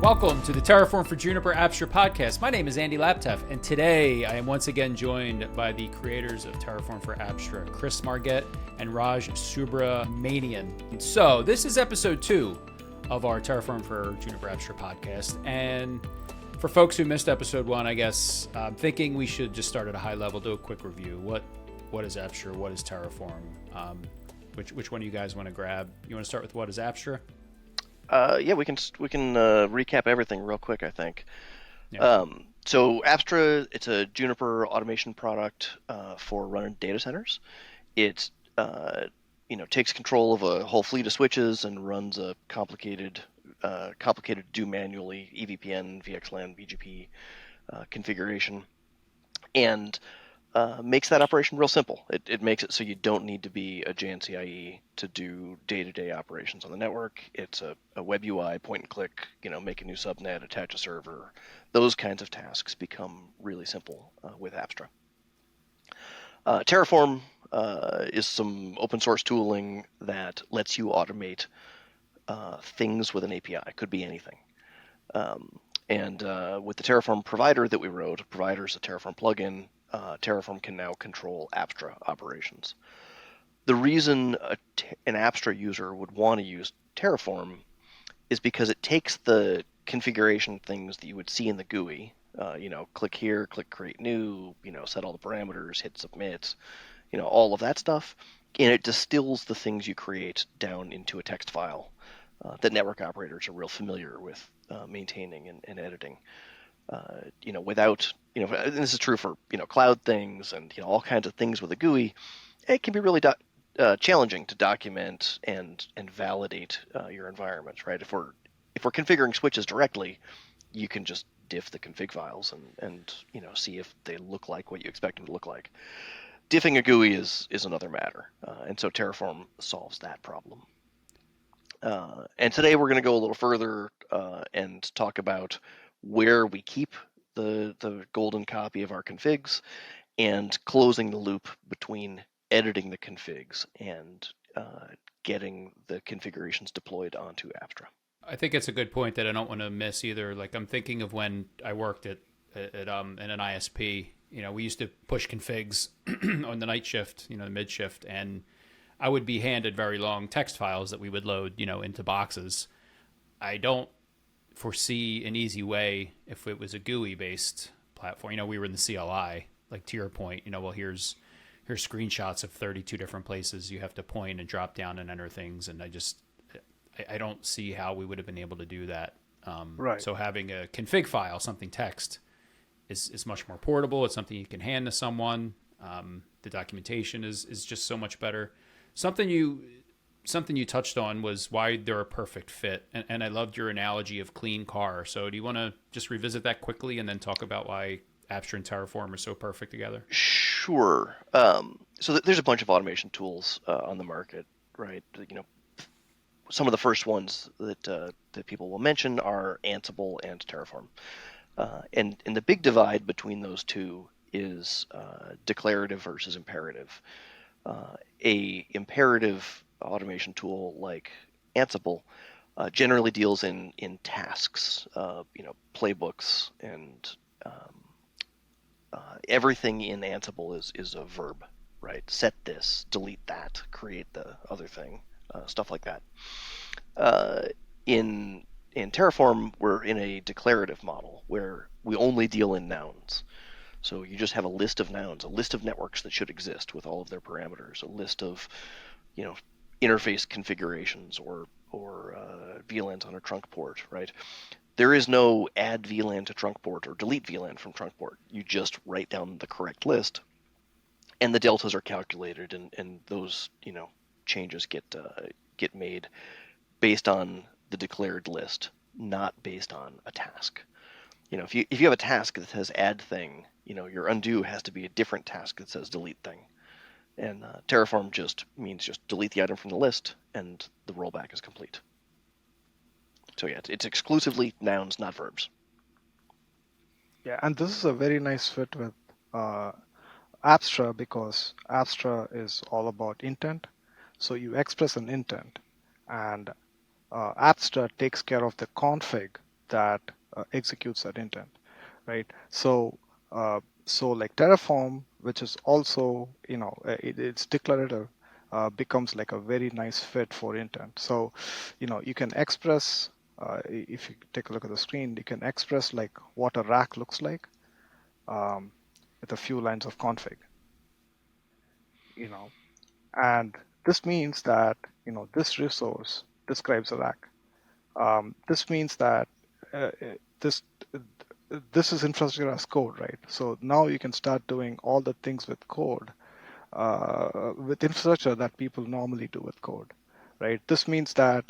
Welcome to the Terraform for Juniper Apstra podcast. My name is Andy Laptev, and today I am once again joined by the creators of Terraform for Apstra, Chris Marget and Raj Subramanian. So this is episode 2 of our Terraform for Juniper Apstra podcast. And for folks who missed episode 1, I guess I'm thinking we should just start at a high level, do a quick review. What is Apstra? What is Terraform? Which one do you guys want to grab? You want to start with what is Apstra? Yeah, we can recap everything real quick, I think. Yeah. So Apstra, it's a Juniper automation product for running data centers. It takes control of a whole fleet of switches and runs a complicated to do manually EVPN, VXLAN, BGP configuration, and makes that operation real simple. It makes it so you don't need to be a JNCIE to do day-to-day operations on the network. It's a web UI, point and click, make a new subnet, attach a server. Those kinds of tasks become really simple with Apstra. Terraform is some open source tooling that lets you automate things with an API. It could be anything. And with the Terraform provider that we wrote, provider's a Terraform plugin, Terraform can now control Apstra operations. The reason an Apstra user would want to use Terraform is because it takes the configuration things that you would see in the GUI, click here, click create new, set all the parameters, hit submit, all of that stuff, and it distills the things you create down into a text file that network operators are real familiar with maintaining and editing. Without, and this is true for, cloud things and, all kinds of things with a GUI, it can be really challenging to document and validate your environment, right? If we're configuring switches directly, you can just diff the config files and see if they look like what you expect them to look like. Diffing a GUI is another matter, and so Terraform solves that problem. And today we're going to go a little further and talk about where we keep the golden copy of our configs and closing the loop between editing the configs and getting the configurations deployed onto Apstra. I think it's a good point that I don't want to miss either. Like, I'm thinking of when I worked at in an ISP. We used to push configs on the night shift, the mid shift, and I would be handed very long text files that we would load, into boxes. I don't foresee an easy way if it was a GUI based platform. We were in the CLI, like to your point, well, here's screenshots of 32 different places you have to point and drop down and enter things. And I don't see how we would have been able to do that. Right. So having a config file, something text, is much more portable. It's something you can hand to someone. The documentation is just so much better. Something you touched on was why they're a perfect fit. And I loved your analogy of clean car. So do you want to just revisit that quickly and then talk about why Apstra and Terraform are so perfect together? Sure. So there's a bunch of automation tools on the market, right? Some of the first ones that people will mention are Ansible and Terraform. And the big divide between those two is declarative versus imperative. A imperative automation tool like Ansible generally deals in tasks, playbooks, and everything in Ansible is a verb, right? Set this, delete that, create the other thing, stuff like that. In Terraform, we're in a declarative model where we only deal in nouns. So you just have a list of nouns, a list of networks that should exist with all of their parameters, a list of, interface configurations or VLANs on a trunk port, right? There is no add VLAN to trunk port or delete VLAN from trunk port. You just write down the correct list, and the deltas are calculated, and those changes get made based on the declared list, not based on a task. If you have a task that says add thing, your undo has to be a different task that says delete thing. And Terraform just means delete the item from the list, and the rollback is complete. So yeah, it's exclusively nouns, not verbs. Yeah, and this is a very nice fit with Apstra because Apstra is all about intent. So you express an intent, and Apstra takes care of the config that executes that intent, right? So like Terraform, which is also, it's declarative, becomes like a very nice fit for intent. So, you can express, if you take a look at the screen, you can express like what a rack looks like um, with a few lines of config, you know, and this means that, this resource describes a rack. This means that uh, uh, this this is infrastructure as code, right? So now you can start doing all the things with infrastructure that people normally do with code, right? This means that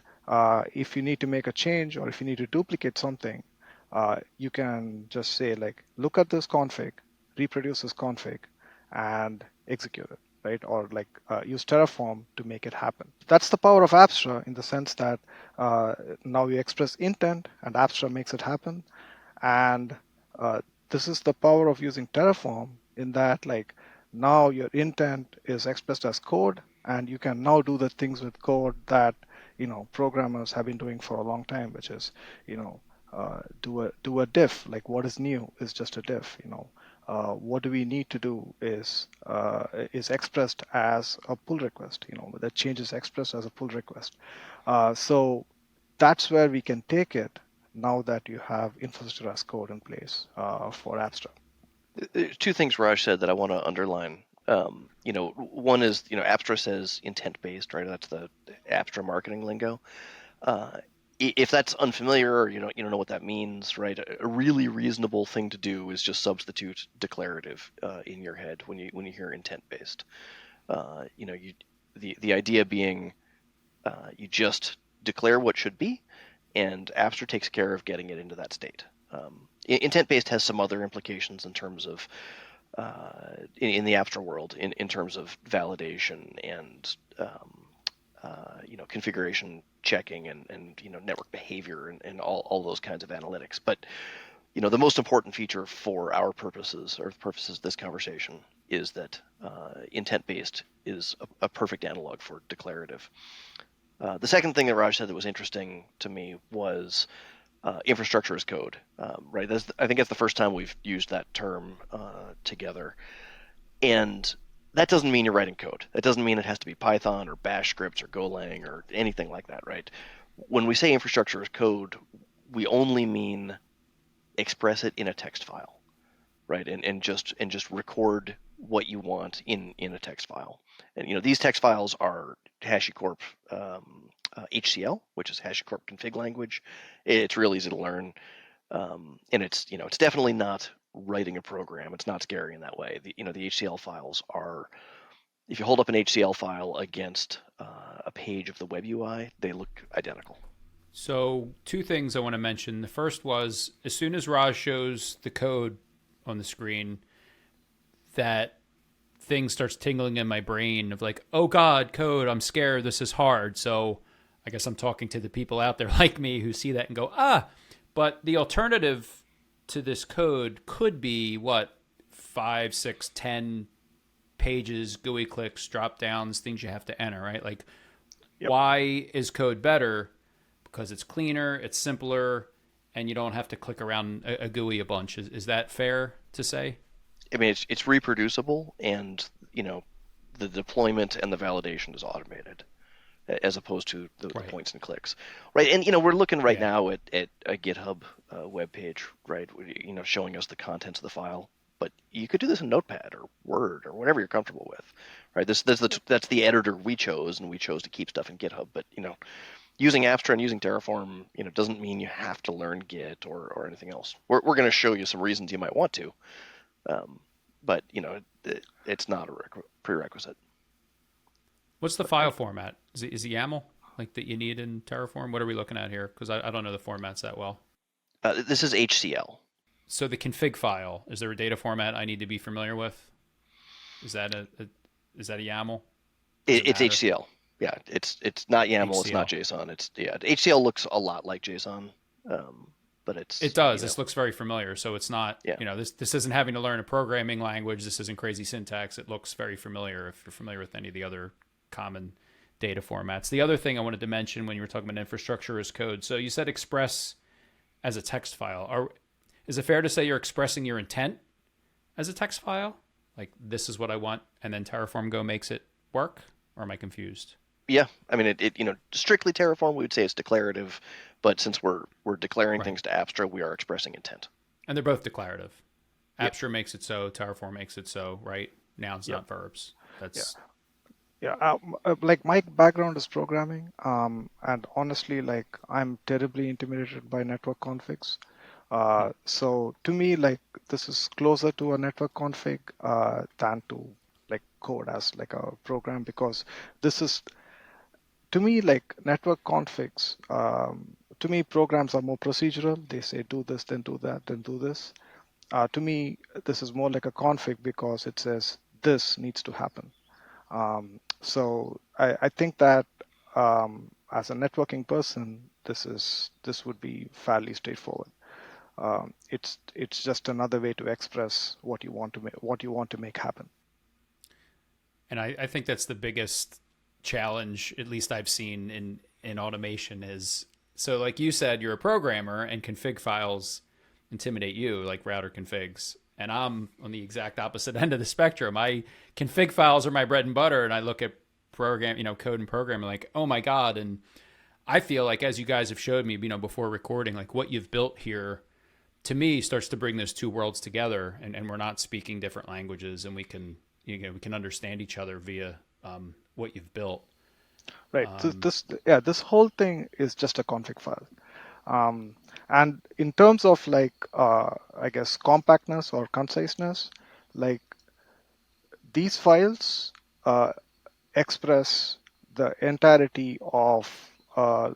if you need to make a change or if you need to duplicate something, you can just say like, look at this config, reproduce this config, and execute it, right? Or like use Terraform to make it happen. That's the power of Apstra in the sense that now you express intent and Apstra makes it happen. And this is the power of using Terraform in that like now your intent is expressed as code and you can now do the things with code that programmers have been doing for a long time, which is do a diff. Like what is new is just a diff. What do we need to do is expressed as a pull request. The change is expressed as a pull request. So that's where we can take it now that you have infrastructure as code in place for Apstra. There's two things Raj said that I want to underline. One is, Apstra says intent-based, right? That's the Apstra marketing lingo. If that's unfamiliar or you don't know what that means, right? A really reasonable thing to do is just substitute declarative in your head when you hear intent-based. The idea being you just declare what should be, and Apstra takes care of getting it into that state. Intent-based has some other implications in terms of in the Apstra world, in terms of validation and configuration checking and network behavior and all those kinds of analytics. But the most important feature for our purposes or the purposes of this conversation is that intent-based is a perfect analog for declarative. The second thing that Raj said that was interesting to me was infrastructure as code, right? I think that's the first time we've used that term together. And that doesn't mean you're writing code. That doesn't mean it has to be Python or Bash scripts or Golang or anything like that, right? When we say infrastructure as code, we only mean express it in a text file, right? And just record what you want in a text file. And these text files are HashiCorp HCL, which is HashiCorp config language. It's real easy to learn, and it's definitely not writing a program. It's not scary in that way. The HCL files are, if you hold up an HCL file against a page of the web UI, they look identical. So two things I want to mention. The first was, as soon as Raj shows the code on the screen, that thing starts tingling in my brain of like, oh God, code, I'm scared, this is hard. So I guess I'm talking to the people out there like me who see that and go, but the alternative to this code could be what, 5, 6, 10 pages, GUI clicks, drop downs, things you have to enter, right? Like, yep. Why is code better? Because it's cleaner, it's simpler, and you don't have to click around a GUI a bunch. Is that fair to say? I mean, it's reproducible, and the deployment and the validation is automated, as opposed to the points and clicks, right? And we're looking right now at a GitHub web page, right? Showing us the contents of the file. But you could do this in Notepad or Word or whatever you're comfortable with, right? That's the editor we chose, and we chose to keep stuff in GitHub. But using Apstra and using Terraform, doesn't mean you have to learn Git or anything else. We're going to show you some reasons you might want to, but it's not a prerequisite. What's the file format? Is it YAML like that you need in Terraform? What are we looking at here? Because I don't know the formats that well. This is HCL. So the config file, is there a data format I need to be familiar with? Is that a YAML? It's HCL. Yeah, it's not YAML. HCL. It's not JSON. HCL looks a lot like JSON, but it does. This looks very familiar. So it's not. Yeah. This isn't having to learn a programming language. This isn't crazy syntax. It looks very familiar if you're familiar with any of the other common data formats. The other thing I wanted to mention when you were talking about infrastructure as code. So you said express as a text file. Is it fair to say you're expressing your intent as a text file? Like, this is what I want, and then Terraform Go makes it work? Or am I confused? Yeah, I mean, strictly Terraform, we would say it's declarative, but since we're declaring Right. things to Apstra, we are expressing intent. And they're both declarative. Yep. Apstra makes it so, Terraform makes it so, right? Nouns, Yeah. not verbs. That's Yeah, like my background is programming, and honestly, like I'm terribly intimidated by network configs. So to me, like this is closer to a network config than to like code as like a program, because this is to me like network configs. To me, programs are more procedural. They say do this, then do that, then do this. To me, this is more like a config because it says this needs to happen. So I think that as a networking person, this would be fairly straightforward. It's just another way to express what you want to make happen. and I think that's the biggest challenge, at least I've seen in automation, is so like you said, you're a programmer and config files intimidate you, like router configs. And I'm on the exact opposite end of the spectrum. Config files are my bread and butter, and I look at code and programming like, oh my God. And I feel like, as you guys have showed me, before recording, like what you've built here to me starts to bring those two worlds together, and we're not speaking different languages, and we can understand each other via what you've built. Right. This whole thing is just a config file. And in terms of like, I guess, compactness or conciseness, like these files express the entirety of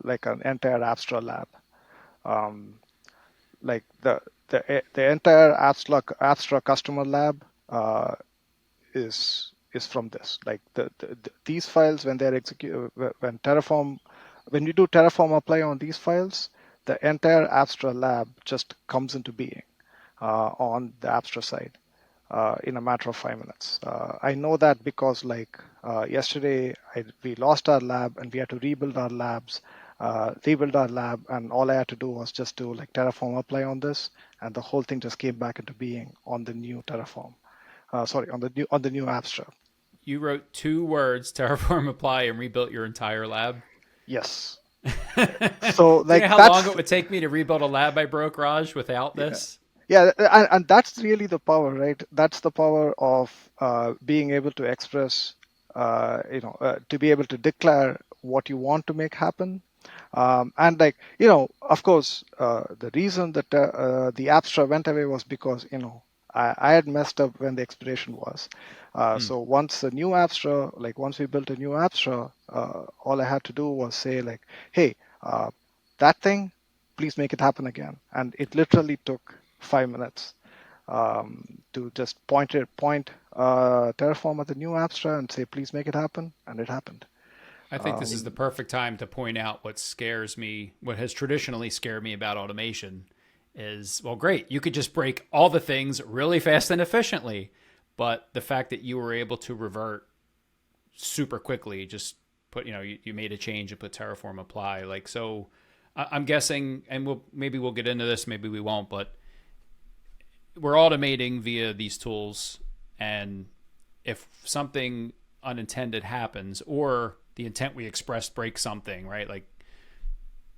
like an entire Apstra lab. Like the entire Apstra customer lab is from this. Like these files, when they're executed, when you do Terraform apply on these files, the entire Apstra lab just comes into being on the Apstra side in a matter of 5 minutes. I know that because like yesterday we lost our lab and we had to rebuild our lab, and all I had to do was just do like Terraform apply on this, and the whole thing just came back into being on the new Terraform. On the new Apstra. You wrote 2 words, Terraform apply, and rebuilt your entire lab. Yes. So Do like you know how long it would take me to rebuild a lab I broke, Raj, without this? Yeah, and that's really the power, right? That's the power of being able to express, to be able to declare what you want to make happen. And like, of course, the reason that the Apstra went away was because, I had messed up when the expiration was. So once the new Apstra, like once we built a new Apstra, all I had to do was say like, hey, that thing, please make it happen again. And it literally took 5 minutes to just point Terraform at the new Apstra and say, please make it happen. And it happened. I think this is the perfect time to point out what scares me, what has traditionally scared me about automation is, well, great, you could just break all the things really fast and efficiently. But the fact that you were able to revert super quickly, just put, you made a change and put Terraform apply. Like, so I'm guessing, and maybe we'll get into this, maybe we won't, but we're automating via these tools. And if something unintended happens, or the intent we expressed breaks something, right? Like,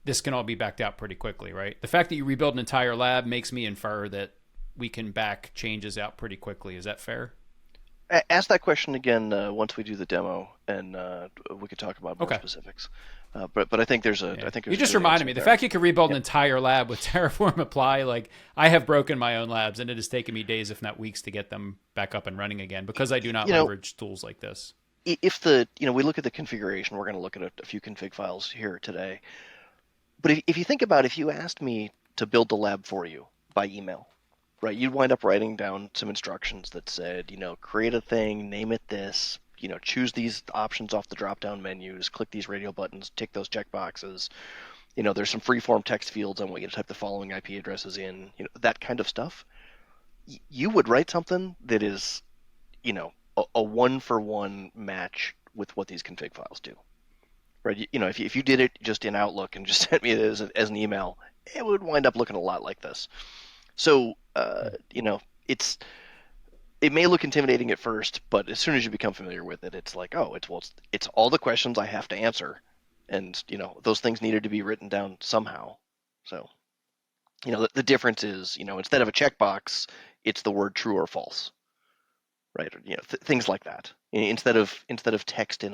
this can all be backed out pretty quickly, right? The fact that you rebuild an entire lab makes me infer that we can back changes out pretty quickly. Is that fair? Ask that question again once we do the demo, and we could talk about more specifics. But I think there's I think there's you just reminded me. The fact you can rebuild an entire lab with Terraform apply, like I have broken my own labs, and it has taken me days, if not weeks, to get them back up and running again because I do not leverage tools like this. If we look at the configuration, we're going to look at a few config files here today. But if you think about, if you asked me to build the lab for you by email, right, you'd wind up writing down some instructions that said, create a thing, name it this, choose these options off the drop-down menus, click these radio buttons, tick those checkboxes. There's some free-form text fields. I want you to type the following IP addresses in, that kind of stuff. You would write something that is, a one-for-one match with what these config files do. Right, if you did it just in Outlook and just sent me it as an email, it would wind up looking a lot like this. So, it may look intimidating at first, but as soon as you become familiar with it, it's like, oh, it's all the questions I have to answer, and those things needed to be written down somehow. So, the difference is, instead of a checkbox, it's the word true or false, right? Or, things like that. Instead of text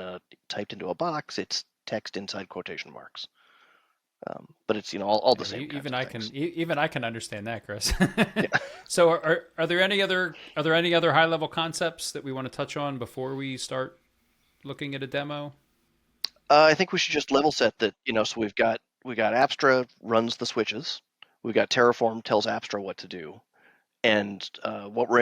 typed into a box, it's text inside quotation marks. But it's all the same kinds of things. Even I can understand that, Chris. Yeah. So are there any other high level concepts that we want to touch on before we start looking at a demo? I think we should just level set that. So we got Apstra runs the switches. We've got Terraform tells Apstra what to do, and what we're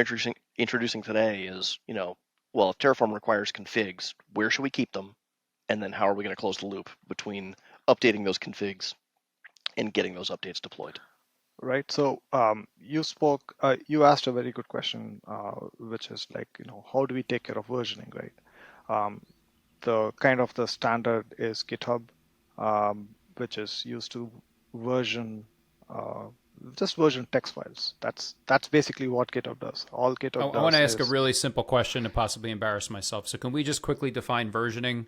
introducing today is, well, if Terraform requires configs, where should we keep them, and then how are we going to close the loop between updating those configs and getting those updates deployed? Right. So you asked a very good question, which is like, how do we take care of versioning, right? Um, the standard is GitHub, which is used to version uh, just version text files. That's basically what GitHub does. All GitHub I want does to ask a is really simple question and possibly embarrass myself. So can we just quickly define versioning?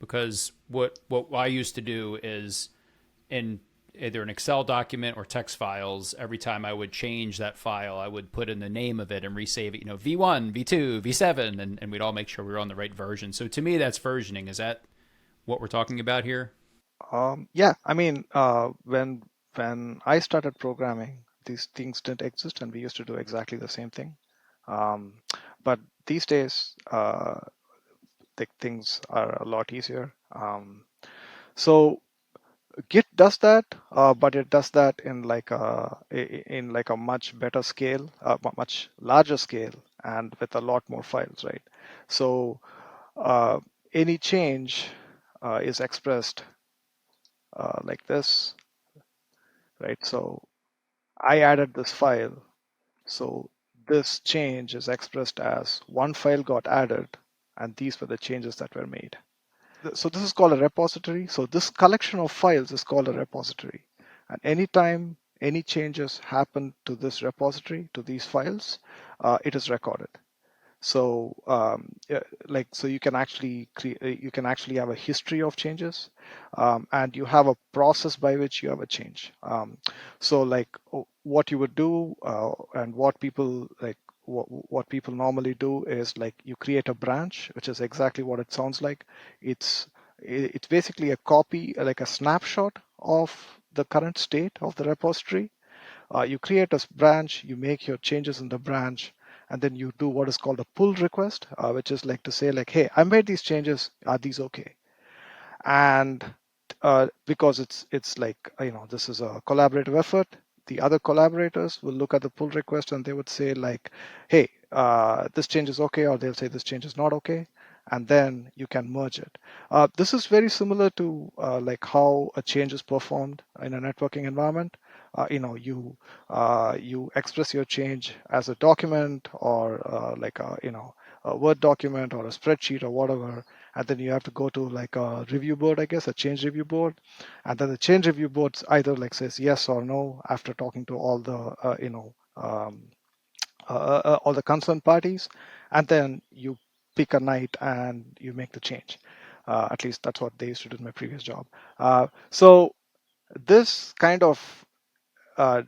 Because what I used to do is in either an Excel document or text files, every time I would change that file, I would put in the name of it and resave it, V1, V2, V7, and we'd all make sure we were on the right version. So to me, that's versioning. Is that what we're talking about here? yeah. I mean, when I started programming, these things didn't exist, and we used to do exactly the same thing. Um, but these days, things are a lot easier. So Git does that, but it does that in like a much better scale, much larger scale, and with a lot more files, right? So uh, any change is expressed like this, right? So I added this file, so this change is expressed as one file got added, and these were the changes that were made. So this is called a repository. So this collection of files is called a repository. And anytime any changes happen to this repository, to these files, it is recorded. So so you can actually you can actually have a history of changes, and you have a process by which you have a change. So like what you would do, and what people like what people normally do is like you create a branch, which is exactly what it sounds like. It's basically a copy, like a snapshot of the current state of the repository. You create a branch, you make your changes in the branch, and then you do what is called a pull request, which is like to say like, hey, I made these changes, are these okay? And because it's like, this is a collaborative effort, the other collaborators will look at the pull request and they would say like, hey, this change is okay, or they'll say this change is not okay, and then you can merge it. This is very similar to like how a change is performed in a networking environment. You express your change as a document, or like a Word document or a spreadsheet or whatever, and then you have to go to like a review board, I guess, a change review board, and then the change review board either like says yes or no after talking to all the all the concerned parties, and then you pick a night and you make the change. At least that's what they used to do in my previous job. So this kind of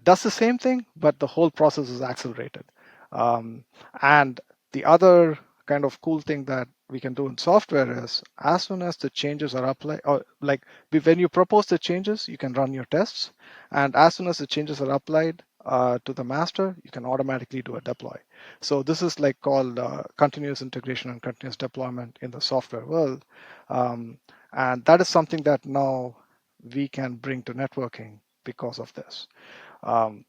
does the same thing, but the whole process is accelerated. Um, and the other kind of cool thing that we can do in software is, as soon as the changes are applied, or like when you propose the changes, you can run your tests. And as soon as the changes are applied to the master, you can automatically do a deploy. So this is like called continuous integration and continuous deployment in the software world. And that is something that now we can bring to networking because of this. Um,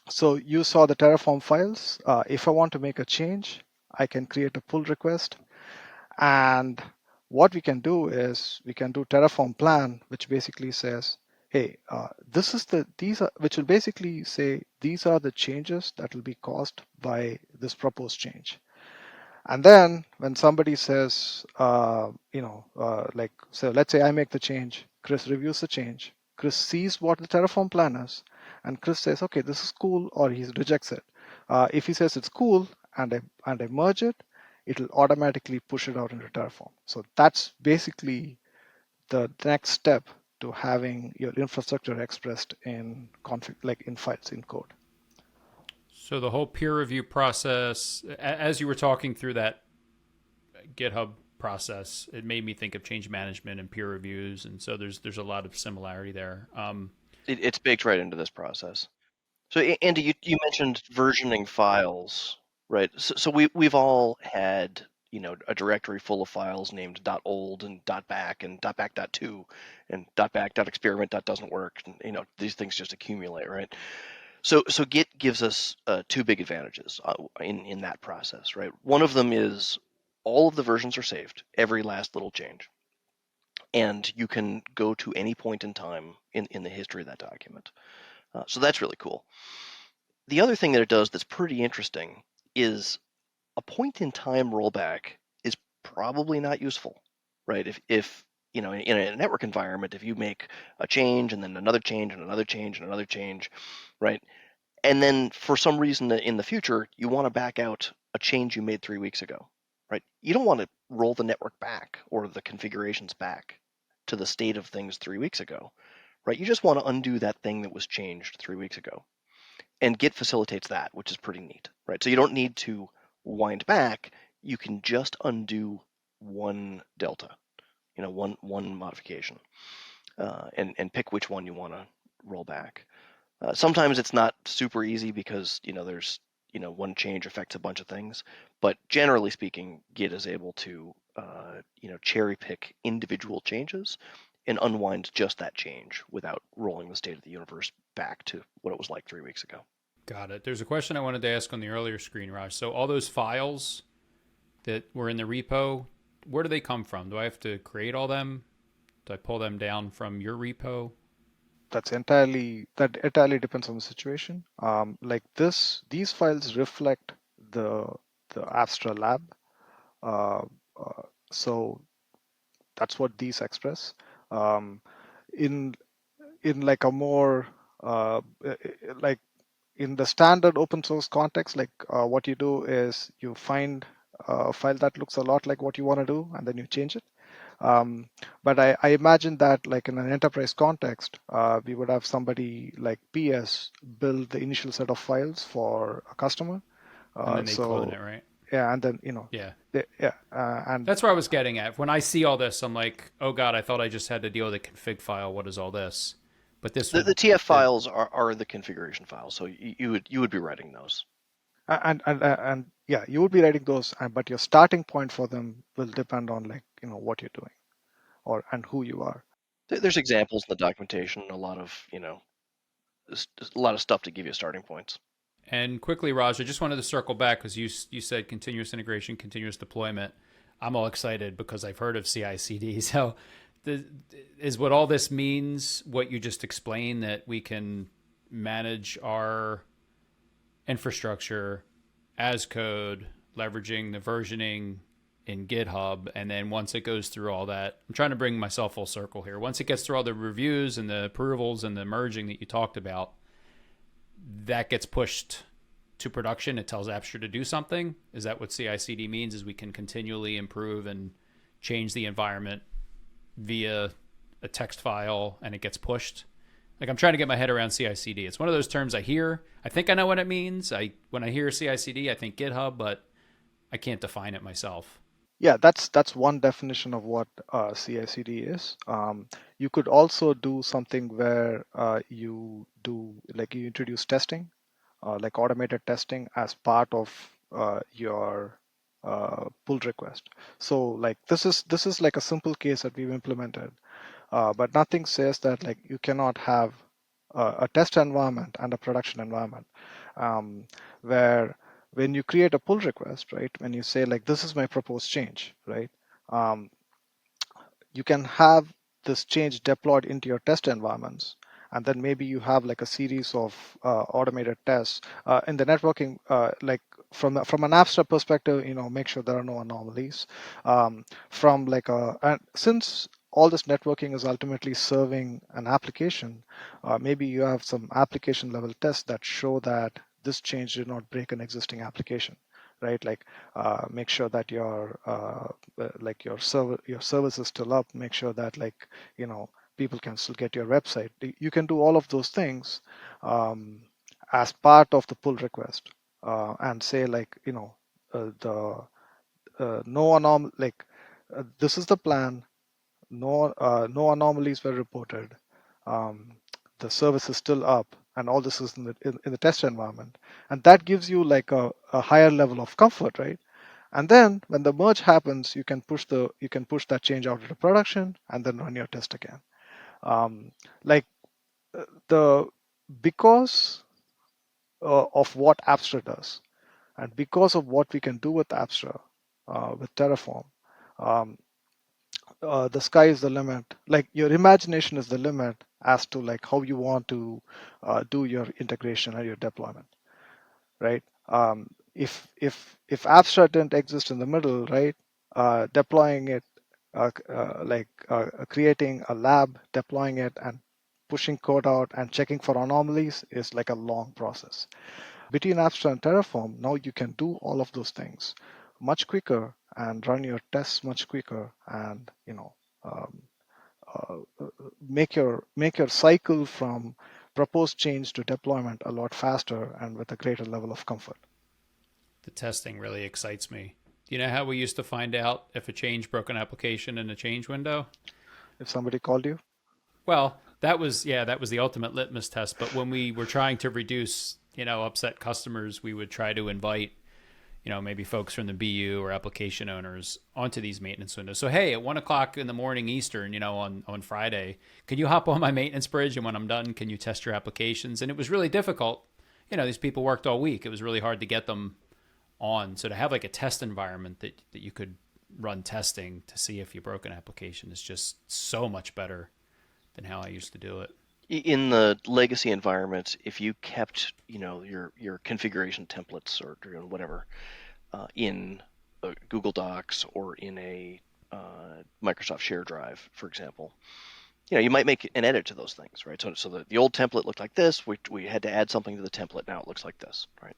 so you saw the Terraform files. If I want to make a change, I can create a pull request. And what we can do is we can do Terraform plan, which basically says, hey, which will basically say, these are the changes that will be caused by this proposed change. And then when somebody says, so let's say I make the change, Chris reviews the change, Chris sees what the Terraform plan is, and Chris says, okay, this is cool, or he rejects it. If he says it's cool and I merge it, it'll automatically push it out into Terraform. So that's basically the next step to having your infrastructure expressed in config, like in files in code. So the whole peer review process, as you were talking through that GitHub process, it made me think of change management and peer reviews, and so there's a lot of similarity there. It's baked right into this process. So Andy, you mentioned versioning files, right? So we've all had, a directory full of files named .old and .back and .back.2 and .back.experiment doesn't work. And, these things just accumulate, right? So Git gives us two big advantages in that process, right? One of them is all of the versions are saved, every last little change, and you can go to any point in time in the history of that document. So that's really cool. The other thing that it does that's pretty interesting is a point in time rollback is probably not useful, right? If in a network environment, if you make a change and then another change and another change and another change, right? And then for some reason in the future, you want to back out a change you made 3 weeks ago, right? You don't want to roll the network back or the configurations back to the state of things 3 weeks ago, right? You just want to undo that thing that was changed 3 weeks ago. And Git facilitates that, which is pretty neat, right? So you don't need to wind back. You can just undo one delta, one modification, and pick which one you want to roll back. Sometimes it's not super easy because there's one change affects a bunch of things, but generally speaking, Git is able to cherry pick individual changes and unwind just that change without rolling the state of the universe back to what it was like 3 weeks ago. Got it. There's a question I wanted to ask on the earlier screen, Raj. So all those files that were in the repo, where do they come from? Do I have to create all them? Do I pull them down from your repo? That entirely depends on the situation. Like these files reflect the Apstra lab. Uh, so that's what these express. In like a more like in the standard open source context, like what you do is you find a file that looks a lot like what you want to do, and then you change it. But I imagine that like in an enterprise context, we would have somebody like PS build the initial set of files for a customer. And then they clone it, right? Yeah, and then Yeah. And that's where I was getting at. When I see all this, I'm like, oh god, I thought I just had to deal with a config file. What is all this? But this the TF files are the configuration files, so you would be writing those. And yeah, you would be writing those, but your starting point for them will depend on what you're doing, and who you are. There's examples in the documentation, a lot of stuff to give you starting points. And quickly, Raj, I just wanted to circle back because you said continuous integration, continuous deployment. I'm all excited because I've heard of CI/CD. So, is what all this means what you just explained, that we can manage our infrastructure as code, leveraging the versioning in GitHub, and then once it goes through all that, I'm trying to bring myself full circle here. Once it gets through all the reviews and the approvals and the merging that you talked about, that gets pushed to production. It tells Apstra to do something. Is that what CI/CD means? Is we can continually improve and change the environment via a text file, and it gets pushed? Like, I'm trying to get my head around CI/CD. It's one of those terms I hear. I think I know what it means. When I hear CI/CD, I think GitHub, but I can't define it myself. Yeah, that's one definition of what CI/CD is. You could also do something where you introduce testing, like automated testing as part of your pull request. So like this is like a simple case that we've implemented, but nothing says that like you cannot have a test environment and a production environment, where when you create a pull request, right, when you say like this is my proposed change, right, you can have this change deployed into your test environments, and then maybe you have like a series of automated tests in the networking, like from an Apstra perspective, make sure there are no anomalies. From like and since all this networking is ultimately serving an application, maybe you have some application level tests that show that this change did not break an existing application, right? Like make sure that your service is still up. Make sure that people can still get your website. You can do all of those things as part of the pull request, and say the no this is the plan. No anomalies were reported. Um, the service is still up, and all this is in the test environment, and that gives you like a higher level of comfort, right? And then when the merge happens, you can push that change out into production and then run your test again. Um, like the because of what Apstra does, and because of what we can do with Apstra, with Terraform, um, the sky is the limit. Like your imagination is the limit as to like how you want to do your integration and your deployment, right? If Apstra didn't exist in the middle, right? Deploying it, creating a lab, deploying it, and pushing code out and checking for anomalies is like a long process. Between Apstra and Terraform, now you can do all of those things much quicker and run your tests much quicker, and um, make your cycle from proposed change to deployment a lot faster and with a greater level of comfort. The testing really excites me. Do you know how we used to find out if a change broke an application in a change window? If somebody called you, Well, that was the ultimate litmus test. But when we were trying to reduce, upset customers, we would try to invite, maybe folks from the BU or application owners onto these maintenance windows. So hey, at 1 o'clock in the morning Eastern, on Friday, can you hop on my maintenance bridge? And when I'm done, can you test your applications? And it was really difficult. These people worked all week. It was really hard to get them on. So to have like a test environment that you could run testing to see if you broke an application is just so much better than how I used to do it. In the legacy environment, if you kept your configuration templates or whatever in Google Docs or in a Microsoft Share Drive, for example, you might make an edit to those things, right? So the old template looked like this. We had to add something to the template. Now it looks like this, right?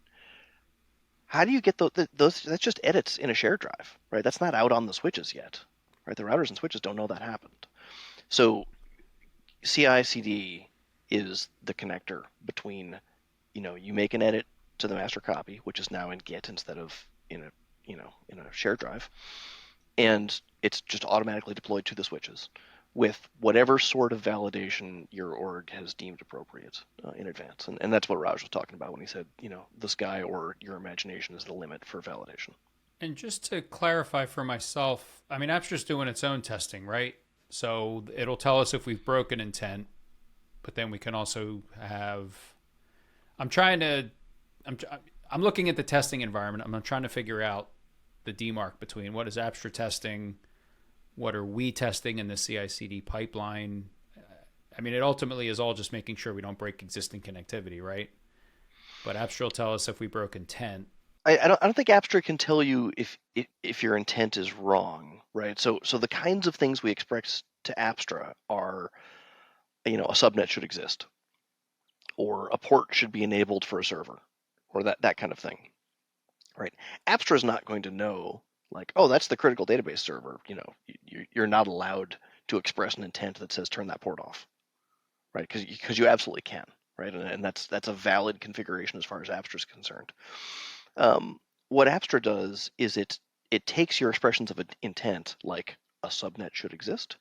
How do you get those? That's just edits in a shared drive, right? That's not out on the switches yet, right? The routers and switches don't know that happened. So CI/CD is the connector between, you make an edit to the master copy, which is now in Git instead of in a shared drive, and it's just automatically deployed to the switches with whatever sort of validation your org has deemed appropriate in advance. And that's what Raj was talking about when he said, the sky or your imagination is the limit for validation. And just to clarify for myself, I mean, Apstra's doing its own testing, right? So it'll tell us if we've broken intent, but then we can also have. I'm trying to. I'm looking at the testing environment. I'm trying to figure out the demarc between what is Apstra testing, what are we testing in the CI/CD pipeline. I mean, it ultimately is all just making sure we don't break existing connectivity, right? But Apstra will tell us if we broke intent. I don't think Apstra can tell you if your intent is wrong, right? So the kinds of things we express to Apstra are, a subnet should exist, or a port should be enabled for a server, or that kind of thing, right? Apstra is not going to know, like, oh, that's the critical database server. You're not allowed to express an intent that says turn that port off, right? Because you absolutely can, right? And that's a valid configuration as far as Apstra is concerned. What Apstra does is it takes your expressions of intent, like a subnet should exist,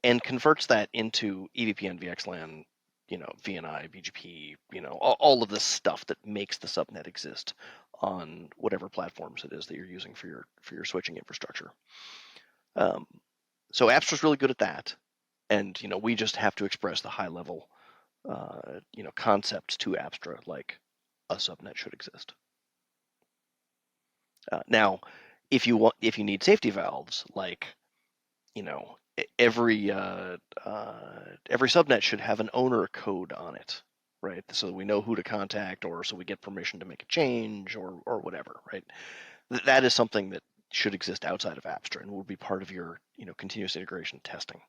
and converts that into EVPN, VXLAN, VNI, BGP, all of this stuff that makes the subnet exist on whatever platforms it is that you're using for your switching infrastructure. So Apstra's really good at that, and we just have to express the high level, concepts to Apstra, like a subnet should exist. Now, if you need safety valves, like every subnet should have an owner code on it, right? So we know who to contact, or so we get permission to make a change, or whatever, right? That is something that should exist outside of Apstra and will be part of your continuous integration testing,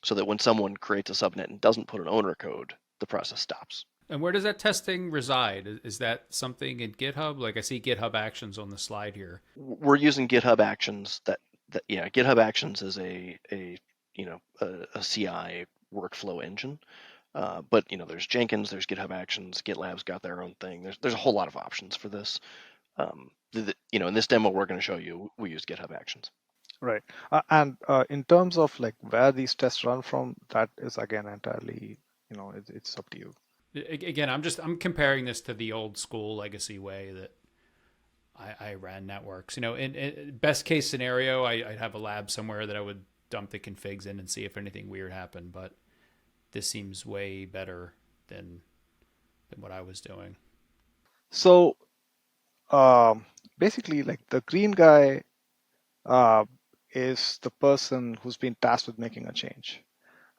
so that when someone creates a subnet and doesn't put an owner code, the process stops. And where does that testing reside? Is that something in GitHub? Like I see GitHub Actions on the slide here. We're using GitHub Actions. GitHub Actions is a CI workflow engine. But there's Jenkins, there's GitHub Actions, GitLab's got their own thing. There's a whole lot of options for this. In this demo we're going to show you, we use GitHub Actions. Right. And in terms of like where these tests run from, that is again entirely, it's up to you. Again, I'm comparing this to the old school legacy way that I ran networks. In best case scenario, I'd have a lab somewhere that I would dump the configs in and see if anything weird happened. But this seems way better than what I was doing. So basically, like the green guy is the person who's been tasked with making a change.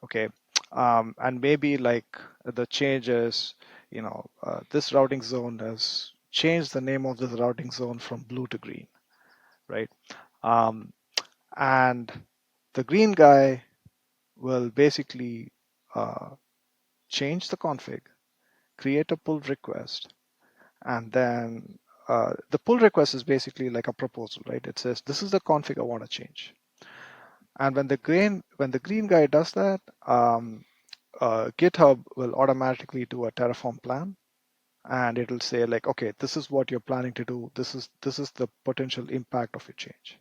Okay. And maybe like the change is, this routing zone has changed the name of this routing zone from blue to green, right? And the green guy will basically change the config, create a pull request, and then the pull request is basically like a proposal, right? It says, this is the config I want to change. And when the green guy does that, GitHub will automatically do a Terraform plan, and it'll say like, okay, this is what you're planning to do. This is the potential impact of your change.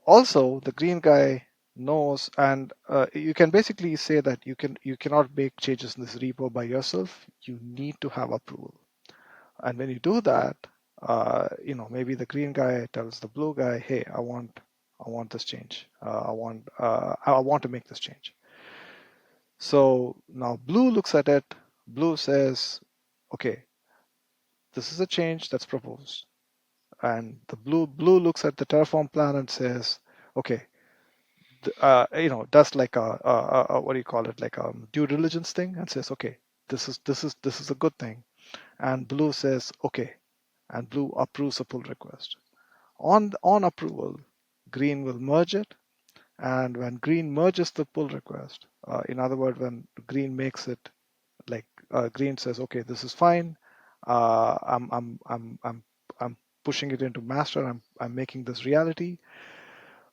Also, the green guy knows, and you can basically say that you cannot make changes in this repo by yourself. You need to have approval. And when you do that, maybe the green guy tells the blue guy, hey, I want this change. I want to make this change. So now blue looks at it. Blue says, okay, this is a change that's proposed. And the blue looks at the Terraform plan and says, okay, does like a what do you call it, like a due diligence thing, and says, okay, this is a good thing. And blue says, okay, and blue approves a pull request. On approval, green will merge it. And when green merges the pull request, in other words, when green makes it, like green says, okay, this is fine. I'm pushing it into master. I'm making this reality.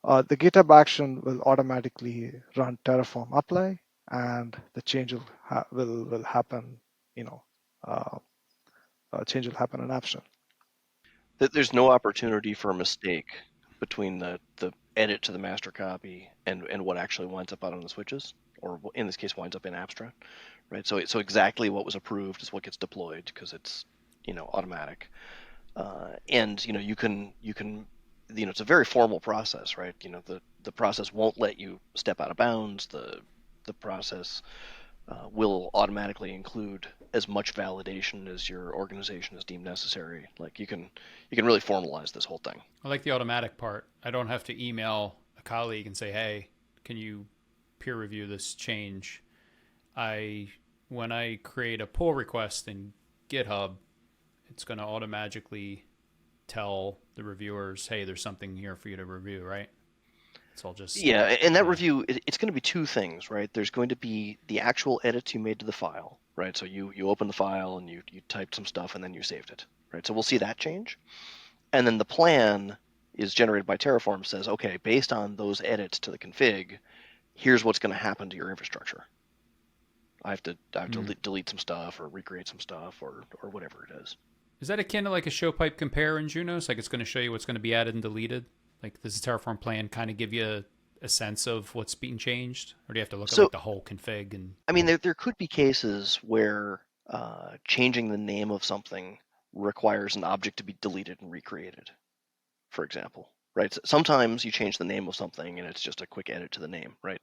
The GitHub action will automatically run Terraform apply, and the change will happen. Change will happen in Apstra. There's no opportunity for a mistake between the edit to the master copy and what actually winds up out on the switches, or in this case winds up in Apstra, right? So exactly what was approved is what gets deployed, because it's automatic, and you can it's a very formal process, right? The process won't let you step out of bounds. The process will automatically include as much validation as your organization has deemed necessary. Like you can really formalize this whole thing. I like the automatic part. I don't have to email a colleague and say, hey, can you peer review this change? When I create a pull request in GitHub, it's going to automatically tell the reviewers, hey, there's something here for you to review, right? It's all just... Yeah, and that review, it's going to be two things, right? There's going to be the actual edits you made to the file, right? So you open the file and you typed some stuff and then you saved it, right? So we'll see that change. And then the plan is generated by Terraform, says, okay, based on those edits to the config, here's what's going to happen to your infrastructure. I have to delete some stuff or recreate some stuff or whatever it is. Is that akin to like a show pipe compare in Junos? Like it's going to show you what's going to be added and deleted? Like does the Terraform plan kind of give you a sense of what's being changed? Or do you have to look at like the whole config? And I mean, there could be cases where changing the name of something requires an object to be deleted and recreated, for example, right? So sometimes you change the name of something and it's just a quick edit to the name, right?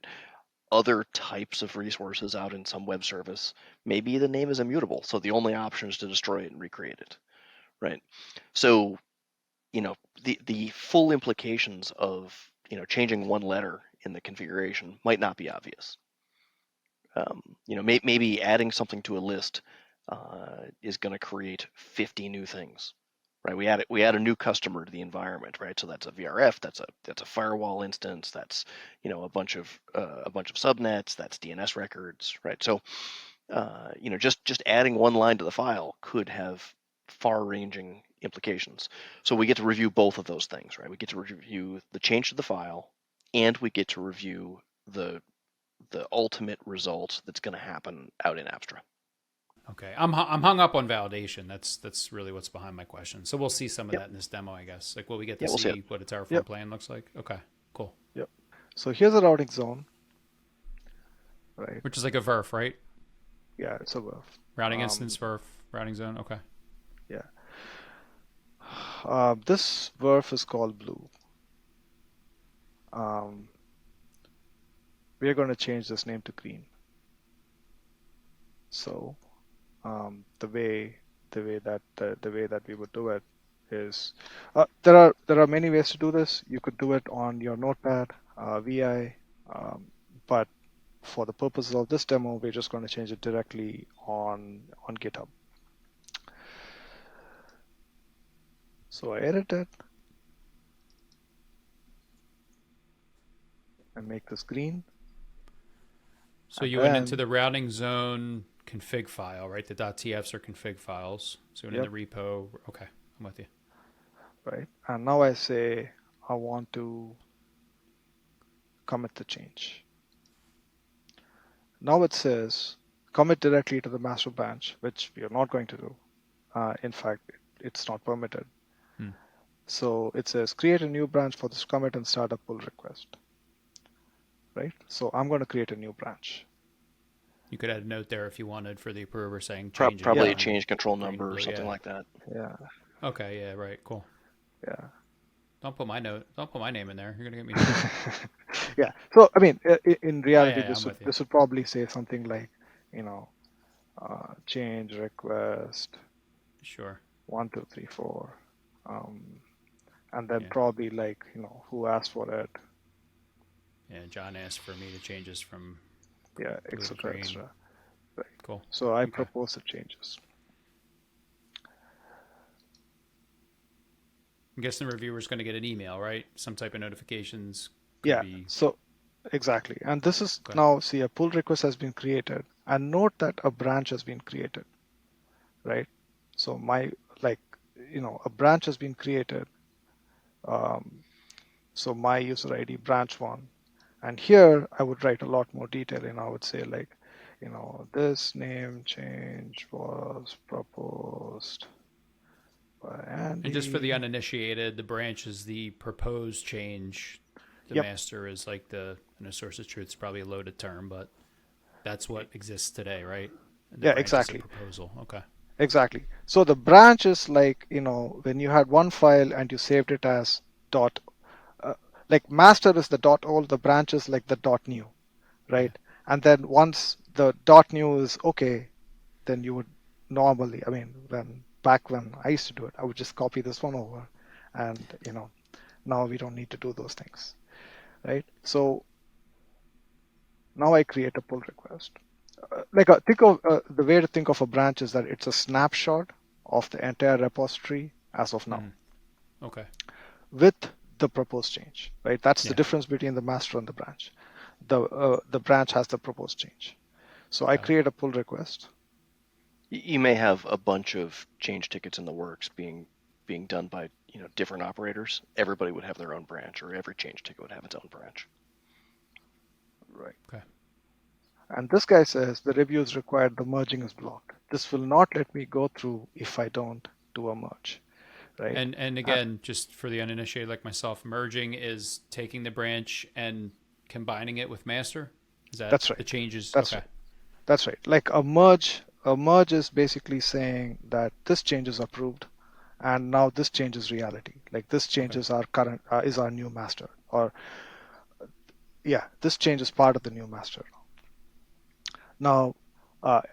Other types of resources out in some web service, maybe the name is immutable, so the only option is to destroy it and recreate it, right? So, the full implications of changing one letter in the configuration might not be obvious. Maybe adding something to a list is going to create 50 new things, right? We add a new customer to the environment, right? So that's a VRF, that's a firewall instance, that's a bunch of subnets, that's DNS records, right? So just adding one line to the file could have far-ranging implications. So we get to review both of those things, right? We get to review the change to the file, and we get to review the ultimate result that's going to happen out in Apstra. Okay, I'm hung up on validation. That's really what's behind my question. So we'll see some of Yep. that in this demo, I guess. Like, will we get to Yeah, we'll see see what a Terraform Yep. plan looks like? Okay, cool. Yep. So here's a routing zone, right? Which is like a VRF, right? Yeah, it's a VRF. Routing instance, VRF, routing zone. Okay. Yeah. This VRF is called blue. We're going to change this name to green. So the way that we would do it is there are many ways to do this. You could do it on your notepad, VI, but for the purposes of this demo, we're just going to change it directly on GitHub. So I edit it and make this green. So you went into the routing zone config file, right? The .tfs are config files. So you went in the repo. Okay, I'm with you. Right. And now I say I want to commit the change. Now it says commit directly to the master branch, which we are not going to do. In fact, it's not permitted. So it says create a new branch for this commit and start a pull request. Right? So I'm going to create a new branch. You could add a note there if you wanted for the approver saying change probably a change control number or something like that. Yeah. Okay, yeah, right, cool. Yeah. Don't put my name in there. You're gonna get me. Yeah. So I mean, in reality, this would probably say something like, change request. Sure. 1, 2, 3, 4, and then probably like who asked for it. Yeah, John asked for me to change this from. Yeah, etc. Right. Cool. So I propose the changes. I'm guessing the reviewer is going to get an email, right? Some type of notifications. So exactly. And this is now, see, a pull request has been created, and note that a branch has been created, right? So a branch has been created. So my user ID branch 1, and here I would write a lot more detail, and I would say like, this name change was proposed by Andy. And just for the uninitiated, the branch is the proposed change. The master is like the source of truth is probably a loaded term, but that's what exists today, right? And yeah, exactly. Proposal. Okay. Exactly. So the branch is like, when you had one file and you saved it as dot, like master is the dot old, the branch is like the dot new, right? Yeah. And then once the dot new is okay, then you would normally, back when I used to do it, I would just copy this one over, and now we don't need to do those things, right? So now I create a pull request. The way to think of a branch is that it's a snapshot of the entire repository as of now. Okay. With the proposed change, right? That's the difference between the master and the branch. The branch has the proposed change. So I create a pull request. You may have a bunch of change tickets in the works being done by different operators. Everybody would have their own branch, or every change ticket would have its own branch. Right. Okay. And this guy says the review is required, the merging is blocked. This will not let me go through if I don't do a merge. Right. And again, just for the uninitiated like myself, merging is taking the branch and combining it with master? That's right. The changes? That's right. That's right. Like a merge is basically saying that this change is approved, and now this change is reality. Like this change is our current, is our new master. Or this change is part of the new master. Now,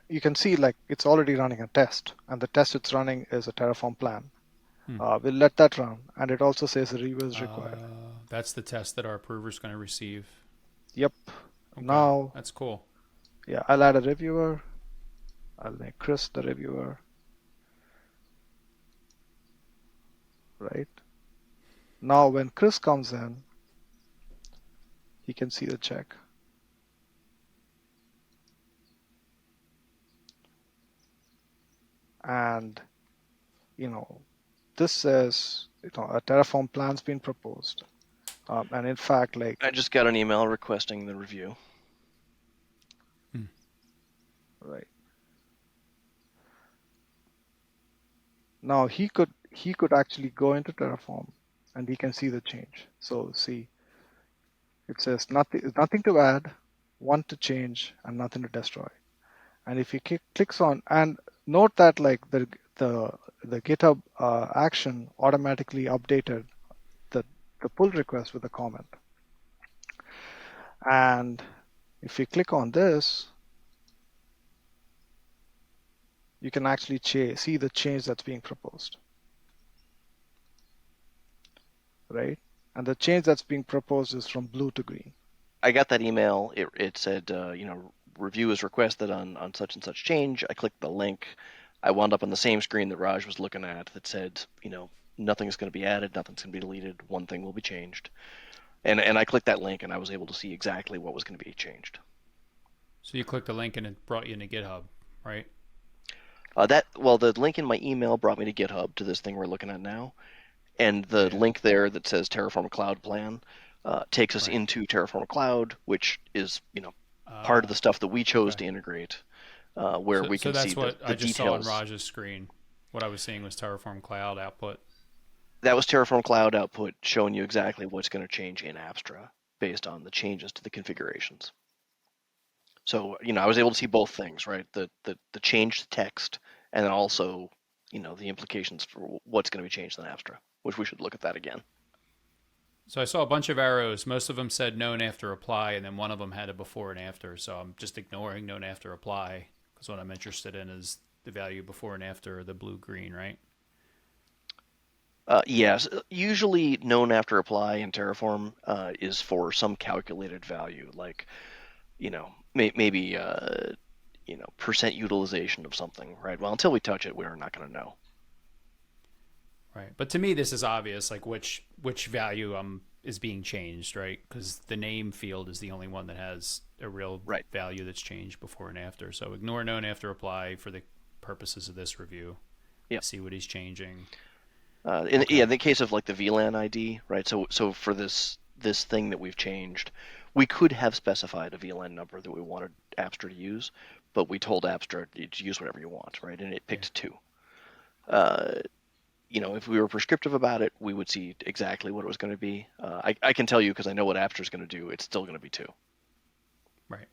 you can see like it's already running a test, and the test it's running is a Terraform plan. We'll let that run, and it also says a review is required. That's the test that our approver is going to receive. Yep. Okay. Now, that's cool. Yeah, I'll add a reviewer. I'll make Chris the reviewer. right? Now when Chris comes in, he can see the check. And, this says, a Terraform plan's been proposed. And in fact, I just got an email requesting the review. right. Now he could actually go into Terraform and he can see the change. So see, it says nothing to add, one to change, and nothing to destroy. And if he clicks on, and note that the GitHub action automatically updated the pull request with a comment. And if you click on this, you can actually see the change that's being proposed, right? And the change that's being proposed is from blue to green. I got that email. It said, review is requested on such and such change. I clicked the link. I wound up on the same screen that Raj was looking at that said, nothing's going to be added, nothing's going to be deleted, one thing will be changed. And I clicked that link and I was able to see exactly what was going to be changed. So you clicked the link and it brought you into GitHub, right? The link in my email brought me to GitHub, to this thing we're looking at now. And the link there that says Terraform Cloud Plan takes us into Terraform Cloud, which is, part of the stuff that we chose to integrate, where we can see the details. So that's what I just saw on Raj's screen. What I was seeing was Terraform Cloud output. That was Terraform Cloud output showing you exactly what's going to change in Apstra based on the changes to the configurations. So, I was able to see both things, right? The changed text, and then also, the implications for what's going to be changed in Apstra, which we should look at that again. So I saw a bunch of arrows. Most of them said known after apply, and then one of them had a before and after. So I'm just ignoring known after apply because what I'm interested in is the value before and after the blue-green, right? Yes. Usually known after apply in Terraform is for some calculated value, like, maybe, percent utilization of something, right? Well, until we touch it, we're not going to know. Right. But to me, this is obvious, like which value is being changed, right? Because the name field is the only one that has a real value that's changed before and after. So ignore known after apply for the purposes of this review. Yep. See what he's changing. In the case of like the VLAN ID, right? So for this thing that we've changed, we could have specified a VLAN number that we wanted Apstra to use, but we told Apstra to use whatever you want, right? And it picked 2. If we were prescriptive about it, we would see exactly what it was going to be. I can tell you because I know what Apstra is going to do. It's still going to be 2. Right.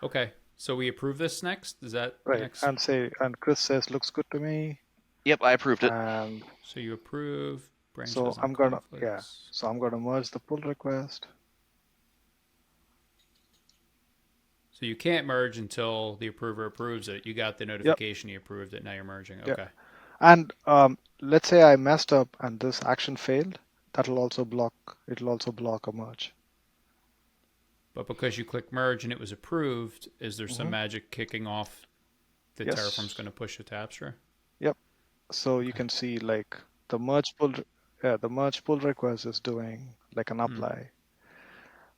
Okay. So we approve this next? Is that right? Next? And Chris says looks good to me. Yep, I approved it. And so you approve. So I'm gonna So I'm gonna merge the pull request. So you can't merge until the approver approves it. You got the notification he approved it. Now you're merging. Okay. Yep. And let's say I messed up and this action failed. It'll also block a merge. But because you click merge and it was approved, is there some magic kicking off that Terraform's going to push it to Apstra? Yep. So you can see like the merge pull request is doing like an apply.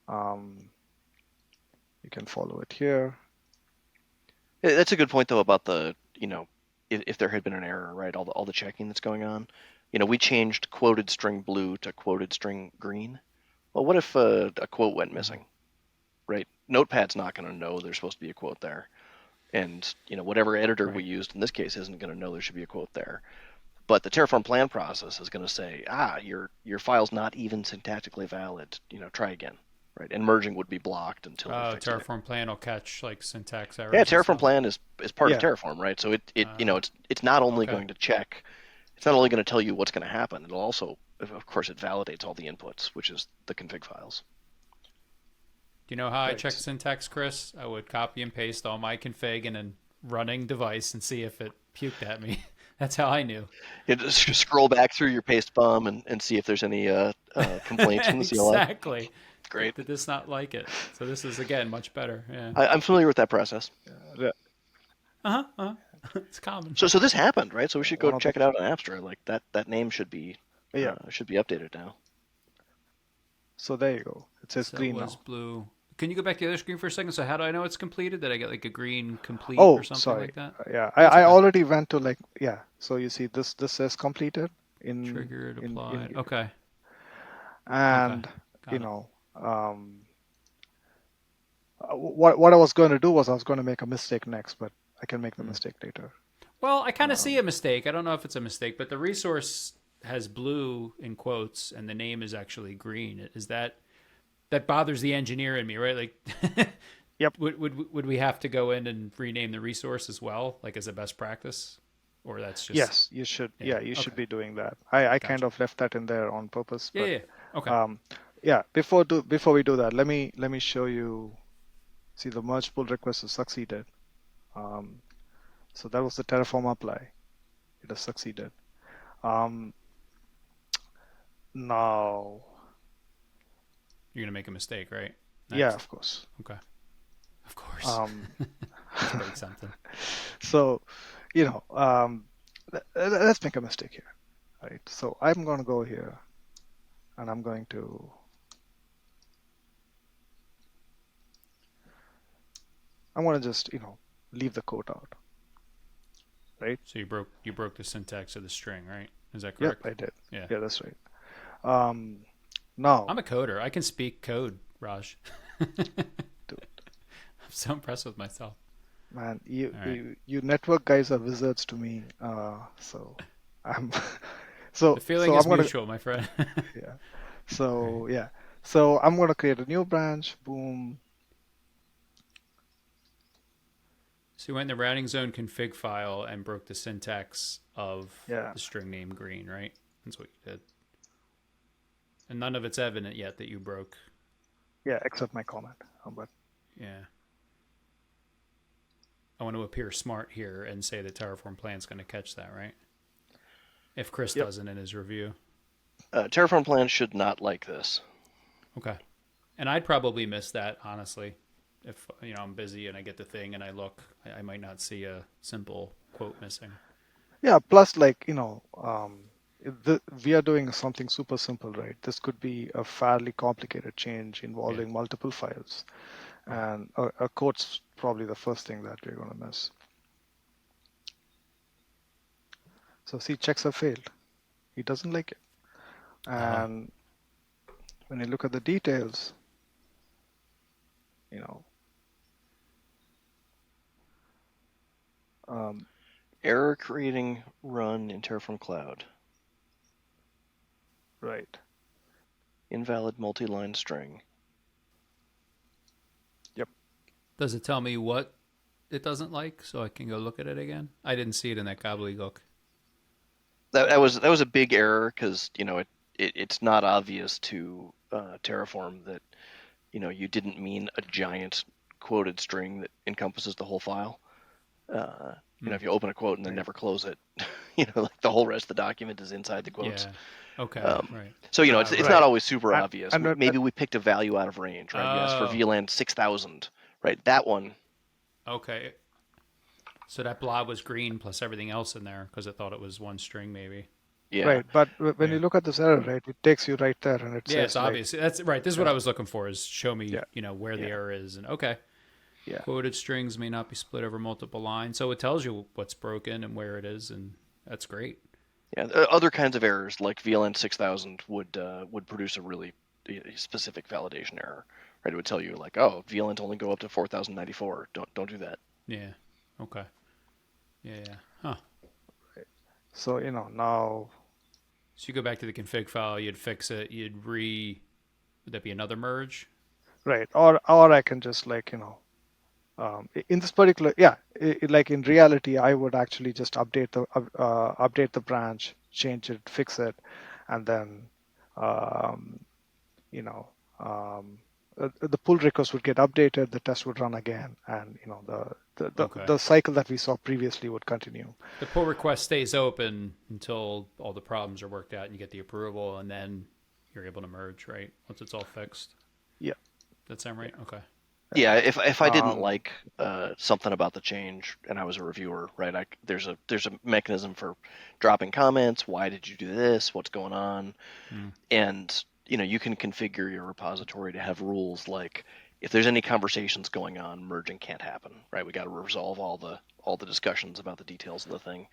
You can follow it here. That's a good point though about the, if there had been an error, right? All the checking that's going on. We changed quoted string blue to quoted string green. Well, what if a quote went missing, right? Notepad's not going to know there's supposed to be a quote there. And, whatever editor we used in this case isn't going to know there should be a quote there. But the Terraform plan process is going to say, your file's not even syntactically valid. Try again, right? And merging would be blocked until we fix Terraform plan will catch like syntax errors. Yeah, Terraform plan is part of Terraform, right? So it's not only going to check, it's not only going to tell you what's going to happen. It'll also, of course, it validates all the inputs, which is the config files. Do you know how I check syntax, Chris? I would copy and paste all my config in a running device and see if it puked at me. That's how I knew. You just scroll back through your paste bum and see if there's any complaints from the CLI. Exactly. Great. Did this not like it? So this is, again, much better. Yeah. I'm familiar with that process. It's common. So this happened, right? So we should go check it out on Apstra. Like that name should be Yeah. Should be updated now. So there you go. It says So green it was now. blue. Can you go back to the other screen for a second? So how do I know it's completed? Did I get like a green complete or Oh, something sorry. like that? Yeah, That's I okay. already went to like, yeah. So you see this says completed Triggered, in applied. Okay. Okay. and you Got it. know what I was going to do was I was going to make a mistake next, but I can make the Hmm. mistake later. Well, I kind of see Um, a mistake. I don't know if it's a mistake, but the resource has blue in quotes and the name is actually green. Is that bothers the engineer in me, right? Like, yep. would we have to go in and rename the resource as well, like as a best practice, or that's just Yes, you should. yeah? Yeah, you should Okay, be doing that. I kind gotcha. of left that in there on purpose, Yeah, but yeah. Okay. um, yeah. Before we do that, let me show you. See, the merge pull request has succeeded. Um, so that was the Terraform apply. It has succeeded. Um, now, You're gonna make a mistake, right? yeah, Next. of course. Okay. Of course. Um, Let's break something. so, you know, let's make a mistake here, right? So I'm going to go here, and I'm going to just, leave the quote out, right? So you broke the syntax of the string, right? Is that Yep, correct? I did. Yeah. Yeah, that's right. Um, now, I'm a coder. I can speak code, Raj. I'm dude, so impressed with myself. man, All right. you network guys are wizards to me. So I'm The so feeling so is I'm gonna mutual, my friend. yeah. All right. So yeah. So I'm gonna create a new branch. Boom. So you went in the routing zone config file and broke the syntax of Yeah. the string name green, right? That's what you did. And none of it's evident yet that you broke. Yeah. Except my comment. But Yeah. I want to appear smart here and say that Terraform Plan's going to catch that, right? If Chris yep. doesn't in his review. Terraform Plan should not like this. Okay. And I'd probably miss that, honestly. If I'm busy and I get the thing and I look, I might not see a simple quote missing. Yeah. Plus, like we are doing something super simple, right? This could be a fairly complicated change Yeah. involving multiple files, Right. and a quote's probably the first thing that we're gonna miss. So see, checks have failed. He doesn't like it. Uh-huh. And when you look at the details, you know, um, Error creating run in Terraform Cloud. right. Invalid multi-line string. Yep. Does it tell me what it doesn't like so I can go look at it again? I didn't see it in that gobbledygook. That was a big error because it's not obvious to Terraform that you didn't mean a giant quoted string that encompasses the whole file. If you open a quote and then Right. never close it, like the whole rest of the document is inside the quotes. Yeah. Okay. Right. So it's Right. not Right. always super And, obvious. and Maybe we picked a value out of range, right? You asked for Oh. VLAN 6000, right? That one. Okay. So that blob was green plus everything else in there because it thought it was one string, maybe. Yeah. right. But when Yeah. you look at this error, right, it takes you right there, and it Yeah, it's says like, obvious. That's right. This is what I was looking for: is show me, yeah, where the yeah, error is. And okay, yeah, quoted strings may not be split over multiple lines, so it tells you what's broken and where it is, and that's great. Yeah. Other kinds of errors like VLAN 6000 would produce a really specific validation error, right? It would tell you like, oh, VLANs only go up to 4094. Don't do that. Yeah. Okay. Yeah. Huh. So now, So you go back to the config file, you'd fix it, would that be another merge? right, or I can just in this particular, yeah, like in reality, I would actually just update the branch, change it, fix it, and then um, you know the pull request would get updated, the test would run again, and Okay. the cycle that we saw previously would continue. The pull request stays open until all the problems are worked out and you get the approval, and then you're able to merge, right? Once it's all fixed. Yeah. That sound right? Okay. Yeah, if I didn't Um, like something about the change and I was a reviewer, right? There's a mechanism for dropping comments. Why did you do this? What's going on? Mm. And you can configure your repository to have rules like if there's any conversations going on, merging can't happen, right? We got to resolve all the discussions about the details of the thing.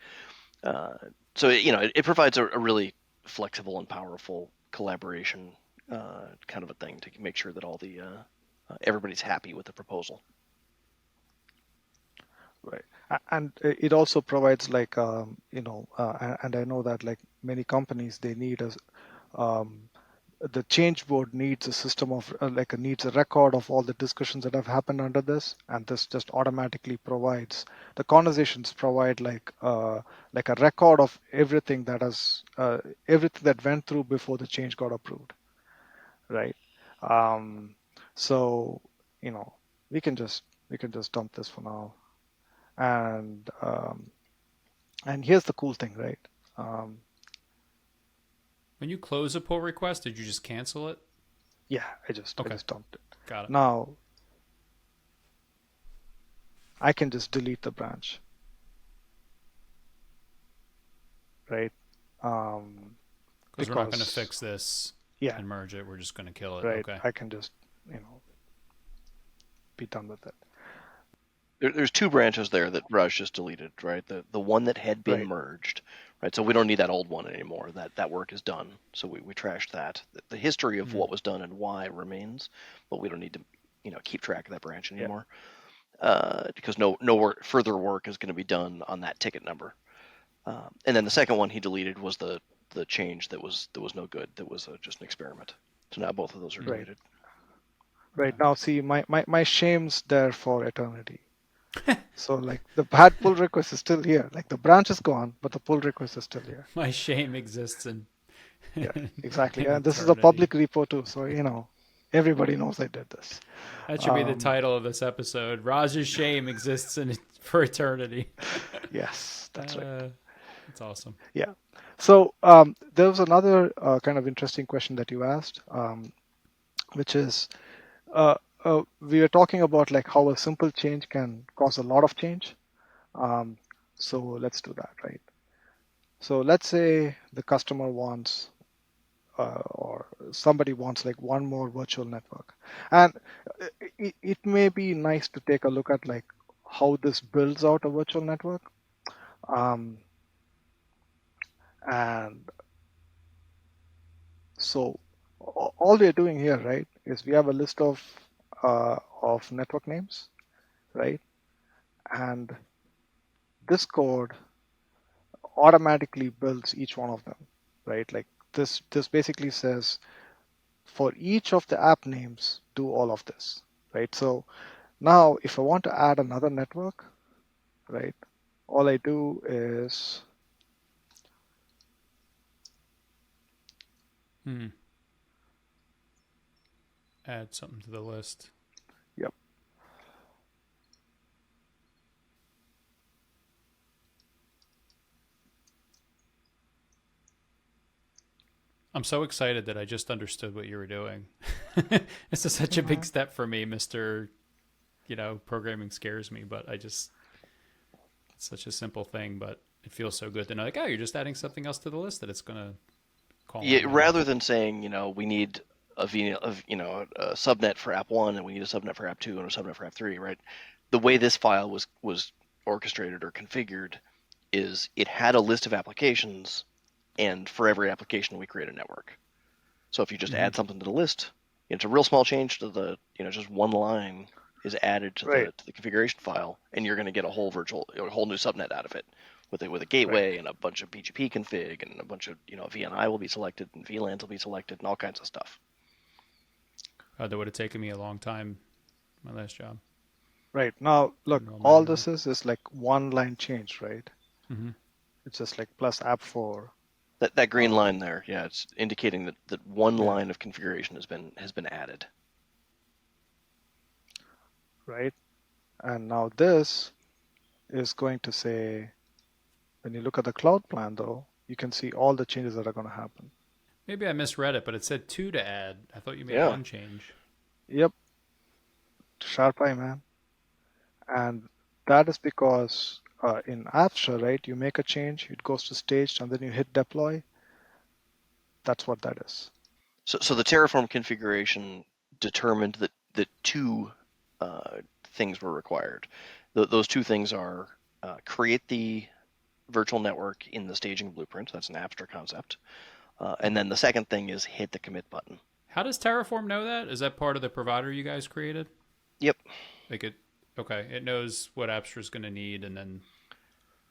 Uh, so it provides a really flexible and powerful collaboration kind of a thing to make sure that all the everybody's happy with the proposal. right. And it also provides like, and I know that like many companies, they need um, the change board needs a system of needs a record of all the discussions that have happened under this, and this just automatically provides the conversations provide like a record of everything that has everything that went through before the change got approved, right? Um, so you know we can just dump this for now, and here's the cool thing, right? Um, When you close a pull request, did you just cancel it? yeah, I Okay, just dumped it. got it. Now I can just delete the branch, right? Um, Because we're not going to because fix this yeah, and merge it. We're just going to kill it. right. Okay. I can just be done with it. There's two branches there that Raj just deleted, right? The one that had been Right. merged, right? So we don't need that old one anymore. That work is done. So we trashed that. The history of Mm. what was done and why remains, but we don't need to keep track of that branch Yeah. anymore because no further work is going to be done on that ticket number. And then the second one he deleted was the change that was no good. That was just an experiment. So now both of those are Right. deleted. Right. Okay. Now see my shame's there for eternity. So like the bad pull request is still here. Like the branch is gone, but the pull request is still here. My shame exists in Yeah, exactly. in And this is a eternity. public repo too, so everybody knows I did this. That should be the Um, title of this episode. Raj's shame exists in for eternity. yes, that's right. That's awesome. Yeah. So there was another kind of interesting question that you asked, which is uh, we were talking about like how a simple change can cause a lot of change. Um, so let's do that, right? So let's say the customer wants or somebody wants like one more virtual network, and it may be nice to take a look at like how this builds out a virtual network. Um, and so all we are doing here, right, is we have a list of network names, right? And this code automatically builds each one of them, right? Like this basically says for each of the app names, do all of this, right? So now if I want to add another network, right, all I do is Hmm. Add something to the list. yep. I'm so excited that I just understood what you were doing. This is such a big Mhm. step for me, Mr. Programming scares me, but it's such a simple thing, but it feels so good to know, like, oh, you're just adding something else to the list that it's going to call Yeah, on later. rather than saying, we need a subnet for app one and we need a subnet for app two and a subnet for app three, right? The way this file was orchestrated or configured is it had a list of applications, and for every application we create a network. So if you just Mm-hmm. add something to the list, it's a real small change to just one line is added to Right, the configuration file, and you're going to get a whole new subnet out of it with a right. gateway and a bunch of PGP config and a bunch of VNI will be selected and VLANs will be selected and all kinds of stuff. That would have taken me a long time, my last job. Right. Now, Doing look, it all all manually. this is like one line change, right? Mm-hmm. It's just like plus app4. That green line Um, there, yeah, it's indicating that one yeah, line of configuration has been added. right. And now this is going to say, when you look at the cloud plan, though, you can see all the changes that are going to happen. Maybe I misread it, but it said 2 to add. I thought you made Yeah. one change. Yep. Sharp eye, man. And that is because in Apstra, right, you make a change, it goes to staged, and then you hit deploy. That's what that is. So the Terraform configuration determined that two things were required. Those two things are create the virtual network in the staging blueprint. That's an Apstra concept. And then the second thing is hit the commit button. How does Terraform know that? Is that part of the provider you guys created? Yep. Like it, okay, it knows what Apstra's going to need, and then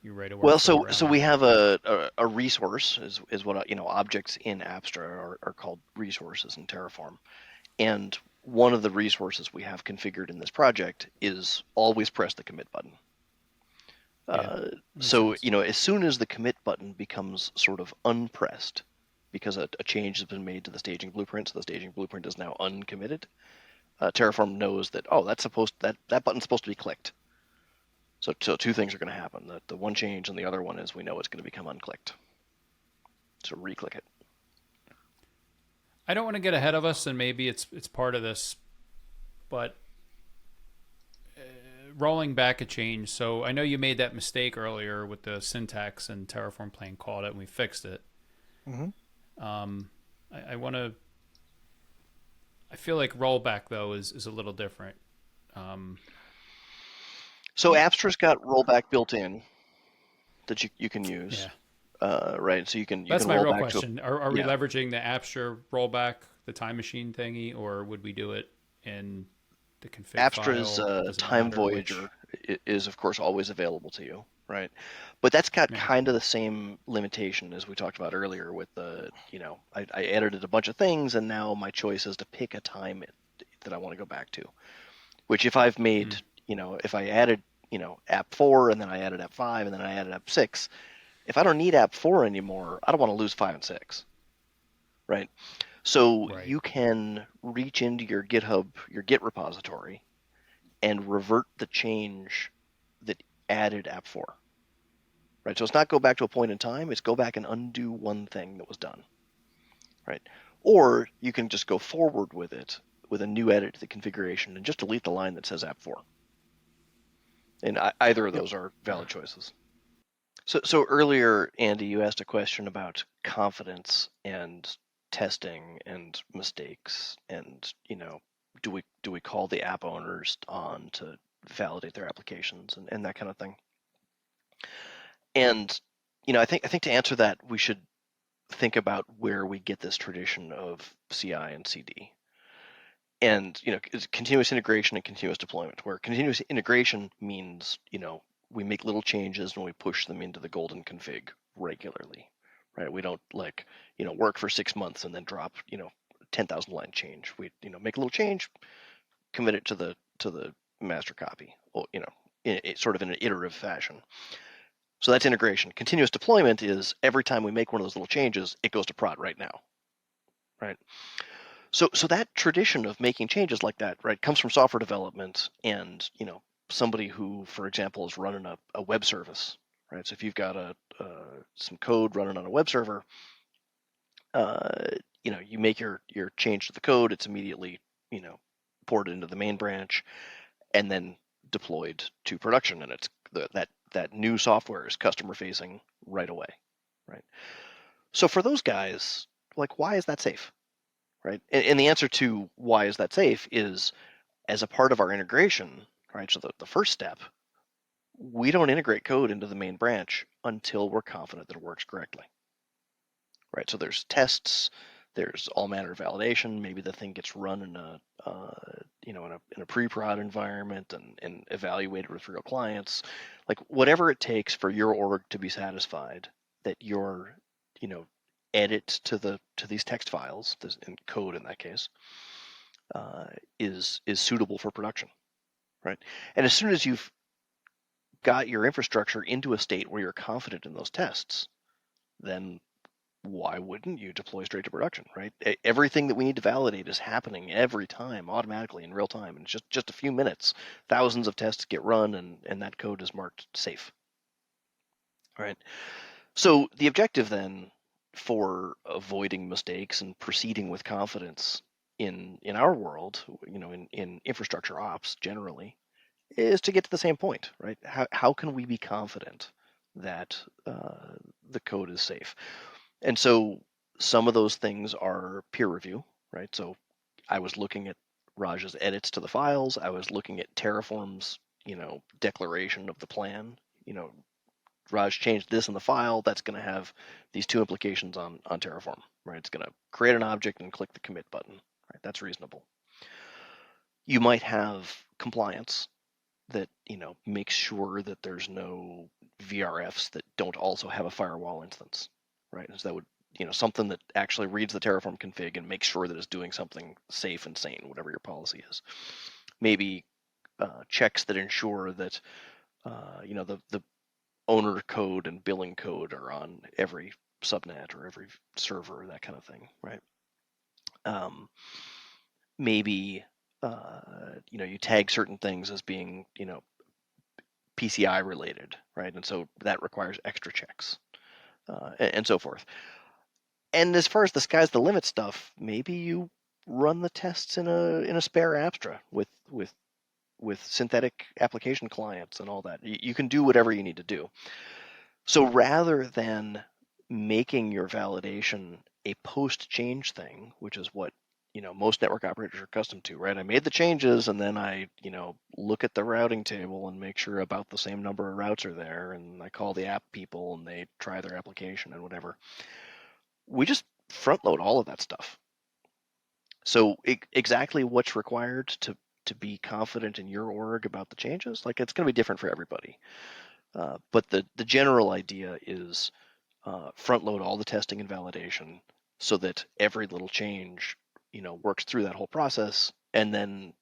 you write a Well, workflow so around we that. have a resource is what objects in Apstra are called resources in Terraform, and one of the resources we have configured in this project is always press the commit button. Yeah, that makes So sense. as soon as the commit button becomes sort of unpressed because a change has been made to the staging blueprint, so the staging blueprint is now uncommitted, Terraform knows that that button's supposed to be clicked. So two things are going to happen. The one change and the other one is we know it's going to become unclicked. So re-click it. I don't want to get ahead of us, and maybe it's part of this, but rolling back a change. So I know you made that mistake earlier with the syntax, and Terraform Plane called it, and we fixed it. Mm-hmm. I want to. I feel like rollback though is a little different. Um, So Apstra's got rollback built in that you can use, yeah, right? So you can that's my roll real back to question. Are we yeah. leveraging the Apstra rollback, the time machine thingy, or would we do it in the config Apstra's file? Does it Time matter which? Voyager is of course always available to you, right? But that's got Yeah. kind of the same limitation as we talked about earlier with I edited a bunch of things and now my choice is to pick a time that I want to go back to. Which if I've made, Hmm. if I added, app 4 and then I added app 5 and then I added app 6, if I don't need app 4 anymore, I don't want to lose 5 and 6, right? So Right. you can reach into your GitHub, your Git repository, and revert the change that added app 4, right? So it's not go back to a point in time, it's go back and undo one thing that was done, right? Or you can just go forward with it with a new edit to the configuration and just delete the line that says app 4. And either of Yep. those are valid choices. So earlier, Andy, you asked a question about confidence and testing and mistakes, and do we call the app owners on to validate their applications and that kind of thing. And I think to answer that, we should think about where we get this tradition of CI and CD. And it's continuous integration and continuous deployment, where continuous integration means we make little changes and we push them into the golden config regularly, right? We don't work for 6 months and then drop 10,000 line change. We make a little change, commit it to the master copy, or sort of in an iterative fashion. So that's integration. Continuous deployment is every time we make one of those little changes, it goes to prod right now, right? So that tradition of making changes like that, right, comes from software development and somebody who, for example, is running a web service, right? So if you've got some code running on a web server, you make your change to the code, it's immediately ported into the main branch and then deployed to production, and it's that new software is customer facing right away, right? So for those guys, like, why is that safe? Right? And the answer to why is that safe is as a part of our integration, right? So the first step, we don't integrate code into the main branch until we're confident that it works correctly, right? So there's tests, there's all manner of validation. Maybe the thing gets run in a pre-prod environment and evaluated with real clients, like whatever it takes for your org to be satisfied that your edit to these text files, this in code in that case, is suitable for production, right? And as soon as you've got your infrastructure into a state where you're confident in those tests, then why wouldn't you deploy straight to production, right? Everything that we need to validate is happening every time automatically in real time. And it's just a few minutes. Thousands of tests get run and that code is marked safe, right? So the objective then for avoiding mistakes and proceeding with confidence in our world, in infrastructure ops generally, is to get to the same point, right? How can we be confident that the code is safe? And so some of those things are peer review, right? So I was looking at Raj's edits to the files. I was looking at Terraform's, declaration of the plan. Raj changed this in the file. That's going to have these two implications on Terraform, right? It's going to create an object and click the commit button, right? That's reasonable. You might have compliance that makes sure that there's no VRFs that don't also have a firewall instance, right? So that would something that actually reads the Terraform config and makes sure that it's doing something safe and sane, whatever your policy is. Maybe checks that ensure that the owner code and billing code are on every subnet or every server, that kind of thing, right? Maybe you tag certain things as being PCI related, right? And so that requires extra checks, and so forth. And as far as the sky's the limit stuff, maybe you run the tests in a spare Apstra with synthetic application clients and all that. You can do whatever you need to do. So rather than making your validation a post-change thing, which is what most network operators are accustomed to, right? I made the changes and then I look at the routing table and make sure about the same number of routes are there, and I call the app people and they try their application and whatever. We just front load all of that stuff. So exactly what's required to be confident in your org about the changes, like it's going to be different for everybody. But the general idea is front load all the testing and validation so that every little change works through that whole process, and then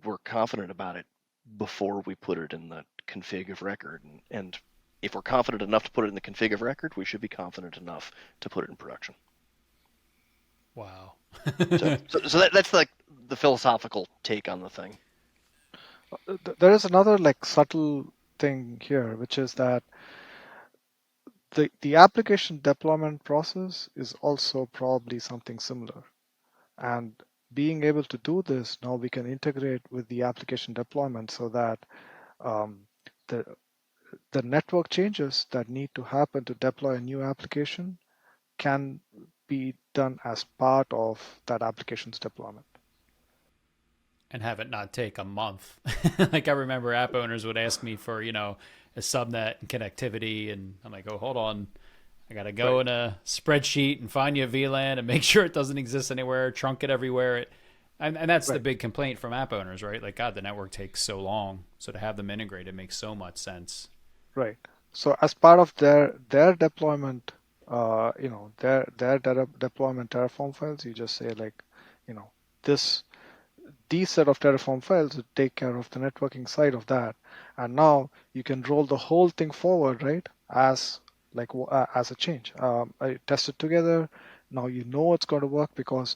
we're confident about it before we put it in the config of record. And if we're confident enough to put it in the config of record, we should be confident enough to put it in production. Wow. so that's like the philosophical take on the thing. There is another like subtle thing here, which is that the application deployment process is also probably something similar. And being able to do this, now we can integrate with the application deployment so that the network changes that need to happen to deploy a new application can be done as part of that application's deployment. And have it not take a month. Like I remember app owners would ask me for, a subnet and connectivity. And I'm like, oh, hold on. I got to go in a spreadsheet and find you a VLAN and make sure it doesn't exist anywhere, trunk it everywhere. And that's the big complaint from app owners, right? Like, God, the network takes so long. So to have them integrated makes so much sense. Right. So as part of their deployment, their deployment Terraform files, you just say like, these set of Terraform files would take care of the networking side of that, and now you can roll the whole thing forward, right? As a change. I test it together. Now you know it's going to work because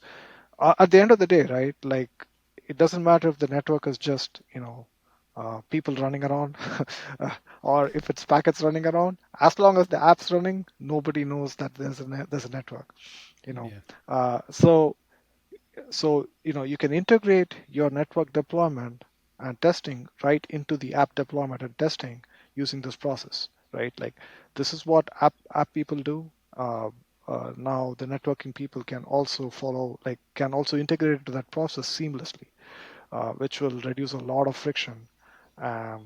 at the end of the day, right? Like it doesn't matter if the network is just people running around or if it's packets running around. As long as the app's running, nobody knows that there's a network. Yeah. So you can integrate your network deployment and testing right into the app deployment and testing using this process, right? Like this is what app people do. Now the networking people can also can also integrate into that process seamlessly, which will reduce a lot of friction um,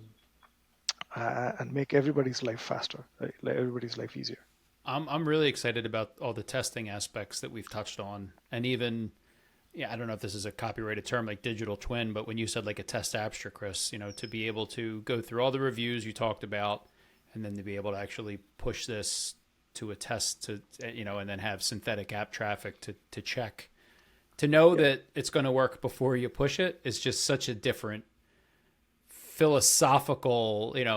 and make everybody's life faster, right? Like everybody's life easier. I'm really excited about all the testing aspects that we've touched on, and even I don't know if this is a copyrighted term like digital twin, but when you said like a test Apstra, Chris, to be able to go through all the reviews you talked about, and then to be able to actually push this to a test to and then have synthetic app traffic to check, to know that it's going to work before you push it is just such a different philosophical, and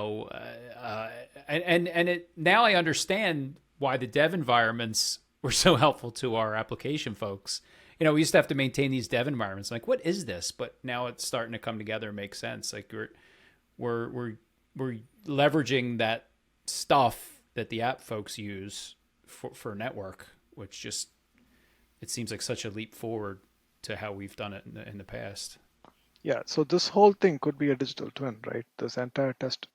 it now I understand why the dev environments were so helpful to our application folks. We used to have to maintain these dev environments. Like, what is this? But now it's starting to come together and make sense. Like we're leveraging that stuff that the app folks use for network, which just it seems like such a leap forward. to how we've done it in the past. Yeah, so this whole thing could be a digital twin, right? This entire test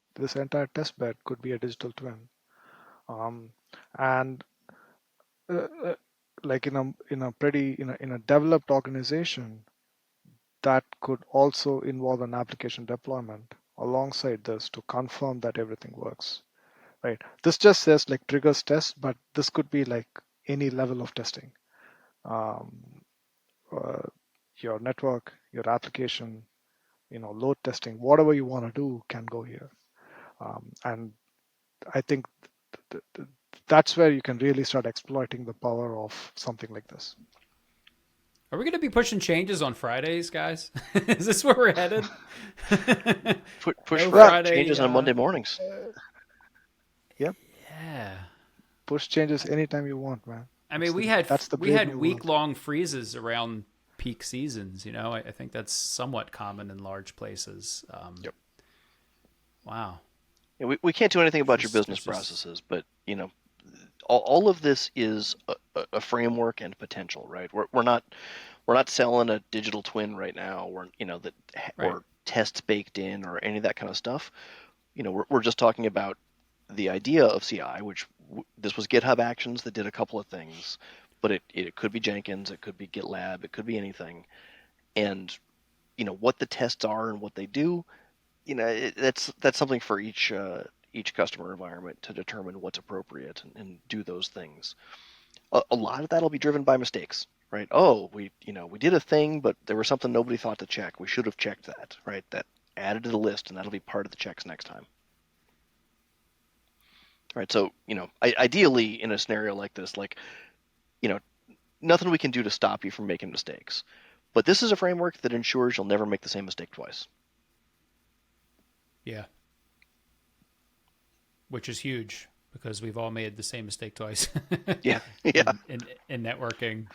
bed could be a digital twin. Um, and uh, like in a developed organization, that could also involve an application deployment alongside this to confirm that everything works, right? This just says like triggers test, but this could be like any level of testing. Um, uh, your network, your application, load testing, whatever you want to do can go here. And I think that's where you can really start exploiting the power of something like this. Are we going to be pushing changes on Fridays, guys? Is this where we're headed? Push No for Friday. changes on Monday mornings. Yep. Yeah. Push changes anytime you want, man. I mean, we That's the brave had new week world. long freezes around peak seasons. I think that's somewhat common in large places. Yep. Wow. Yeah, we can't do anything about your Just- business it's just- processes, but all of this is a framework and potential, right? We're not selling a digital twin right now, or that Right. or tests baked in or any of that kind of stuff. We're just talking about the idea of CI, which this was GitHub Actions that did a couple of things, but it could be Jenkins, it could be GitLab, it could be anything, and what the tests are and what they do. That's something for each customer environment to determine what's appropriate and do those things. A lot of that will be driven by mistakes, right? Oh, we did a thing, but there was something nobody thought to check. We should have checked that, right? That added to the list, and that'll be part of the checks next time. Right. So ideally, in a scenario like this, like nothing we can do to stop you from making mistakes, but this is a framework that ensures you'll never make the same mistake twice. Yeah. Which is huge because we've all made the same mistake twice. Yeah. Yeah. In networking.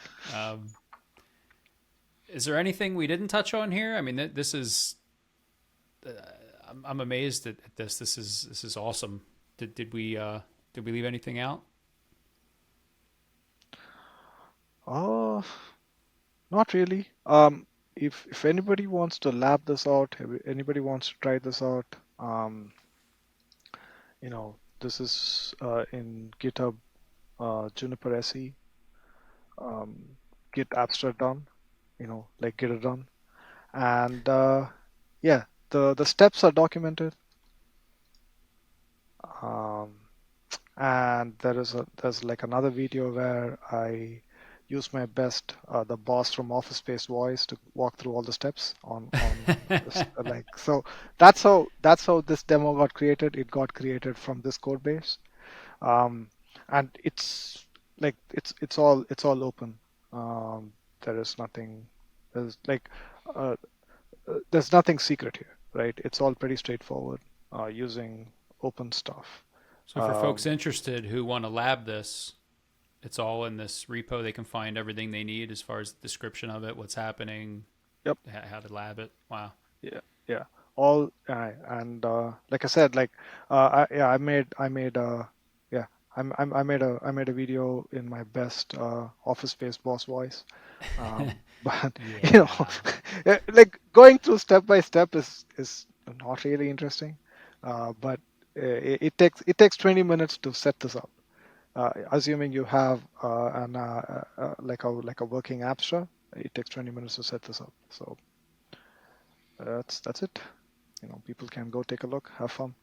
Is there anything we didn't touch on here? I mean, this is. I'm amazed at this. This is awesome. Did we leave anything out? Oh, not really. If anybody wants to lab this out, if anybody wants to try this out, this is in GitHub, Juniper SE, Git Apstra done, like get it done, and yeah, the steps are documented. And there's like another video where I use my best the boss from Office Space voice to walk through all the steps on this, like so that's how this demo got created. It got created from this code base, and it's like it's all open. There is nothing there's like uh, there's nothing secret here, right? It's all pretty straightforward using open stuff. So for folks interested who want to lab this, it's all in this repo. They can find everything they need as far as the description of it, what's happening, Yep. how to lab it. Wow. Yeah. All and like I said, like I made a video in my best Office Space boss voice, but like going through step by step is not really interesting, but it takes 20 minutes to set this up. Assuming you have like a working Apstra, it takes 20 minutes to set this up. So that's it. People can go take a look, have fun.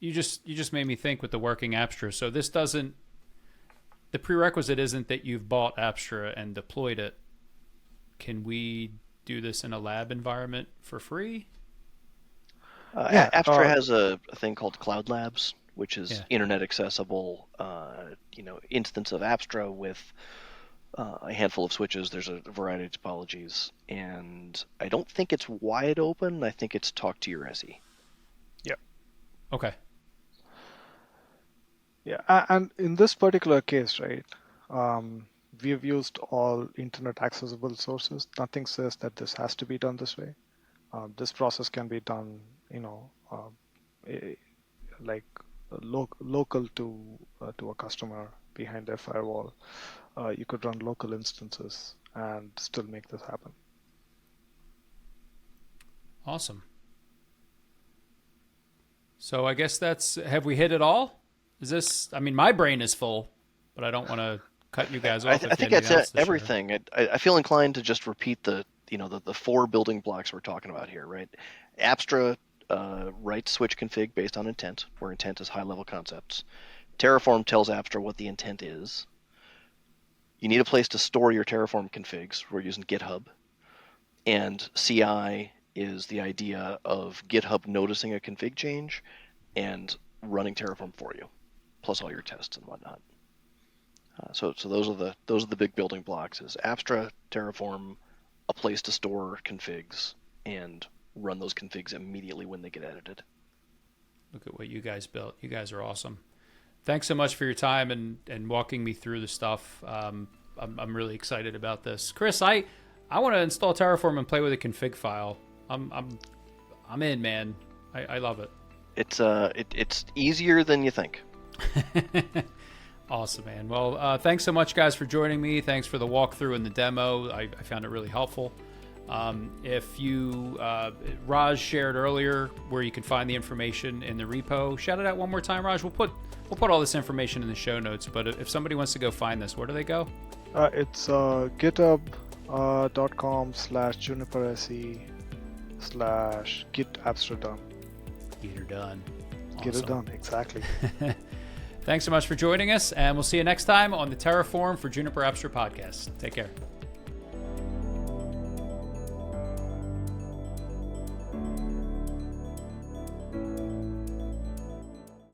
You just made me think with the working Apstra. So this doesn't. The prerequisite isn't that you've bought Apstra and deployed it. Can we do this in a lab environment for free? Yeah, Apstra has a thing called Cloud Labs, which is Yeah. internet accessible, instance of Apstra with a handful of switches. There's a variety of topologies, and I don't think it's wide open. I think it's talk to your SE. Okay. Yeah, and in this particular case, right, we've used all internet accessible sources. Nothing says that this has to be done this way. This process can be done, like local to a customer behind their firewall. You could run local instances and still make this happen. Awesome. So I guess have we hit it all? Is this, I mean, my brain is full, but I don't want to cut you guys off. I think that's everything. I feel inclined to just repeat the 4 building blocks we're talking about here, right? Apstra writes switch config based on intent, where intent is high-level concepts. Terraform tells Apstra what the intent is. You need a place to store your Terraform configs. We're using Github. And CI is the idea of GitHub noticing a config change and running Terraform for you, plus all your tests and whatnot. So those are the big building blocks: is Apstra, Terraform, a place to store configs, and run those configs immediately when they get edited. Look at what you guys built. You guys are awesome. Thanks so much for your time and walking me through the stuff. I'm really excited about this. Chris, I want to install Terraform and play with a config file. I'm in, man. I love it. It's easier than you think. Awesome, man. Well, thanks so much, guys, for joining me. Thanks for the walkthrough and the demo. I found it really helpful. If you, Raj shared earlier where you can find the information in the repo. Shout it out one more time, Raj. We'll put all this information in the show notes. But if somebody wants to go find this, where do they go? It's github.com/juniperse/get-apstra-done. Get her done. Get it done, exactly. Thanks so much for joining us, and we'll see you next time on the Terraform for Juniper Apstra podcast. Take care.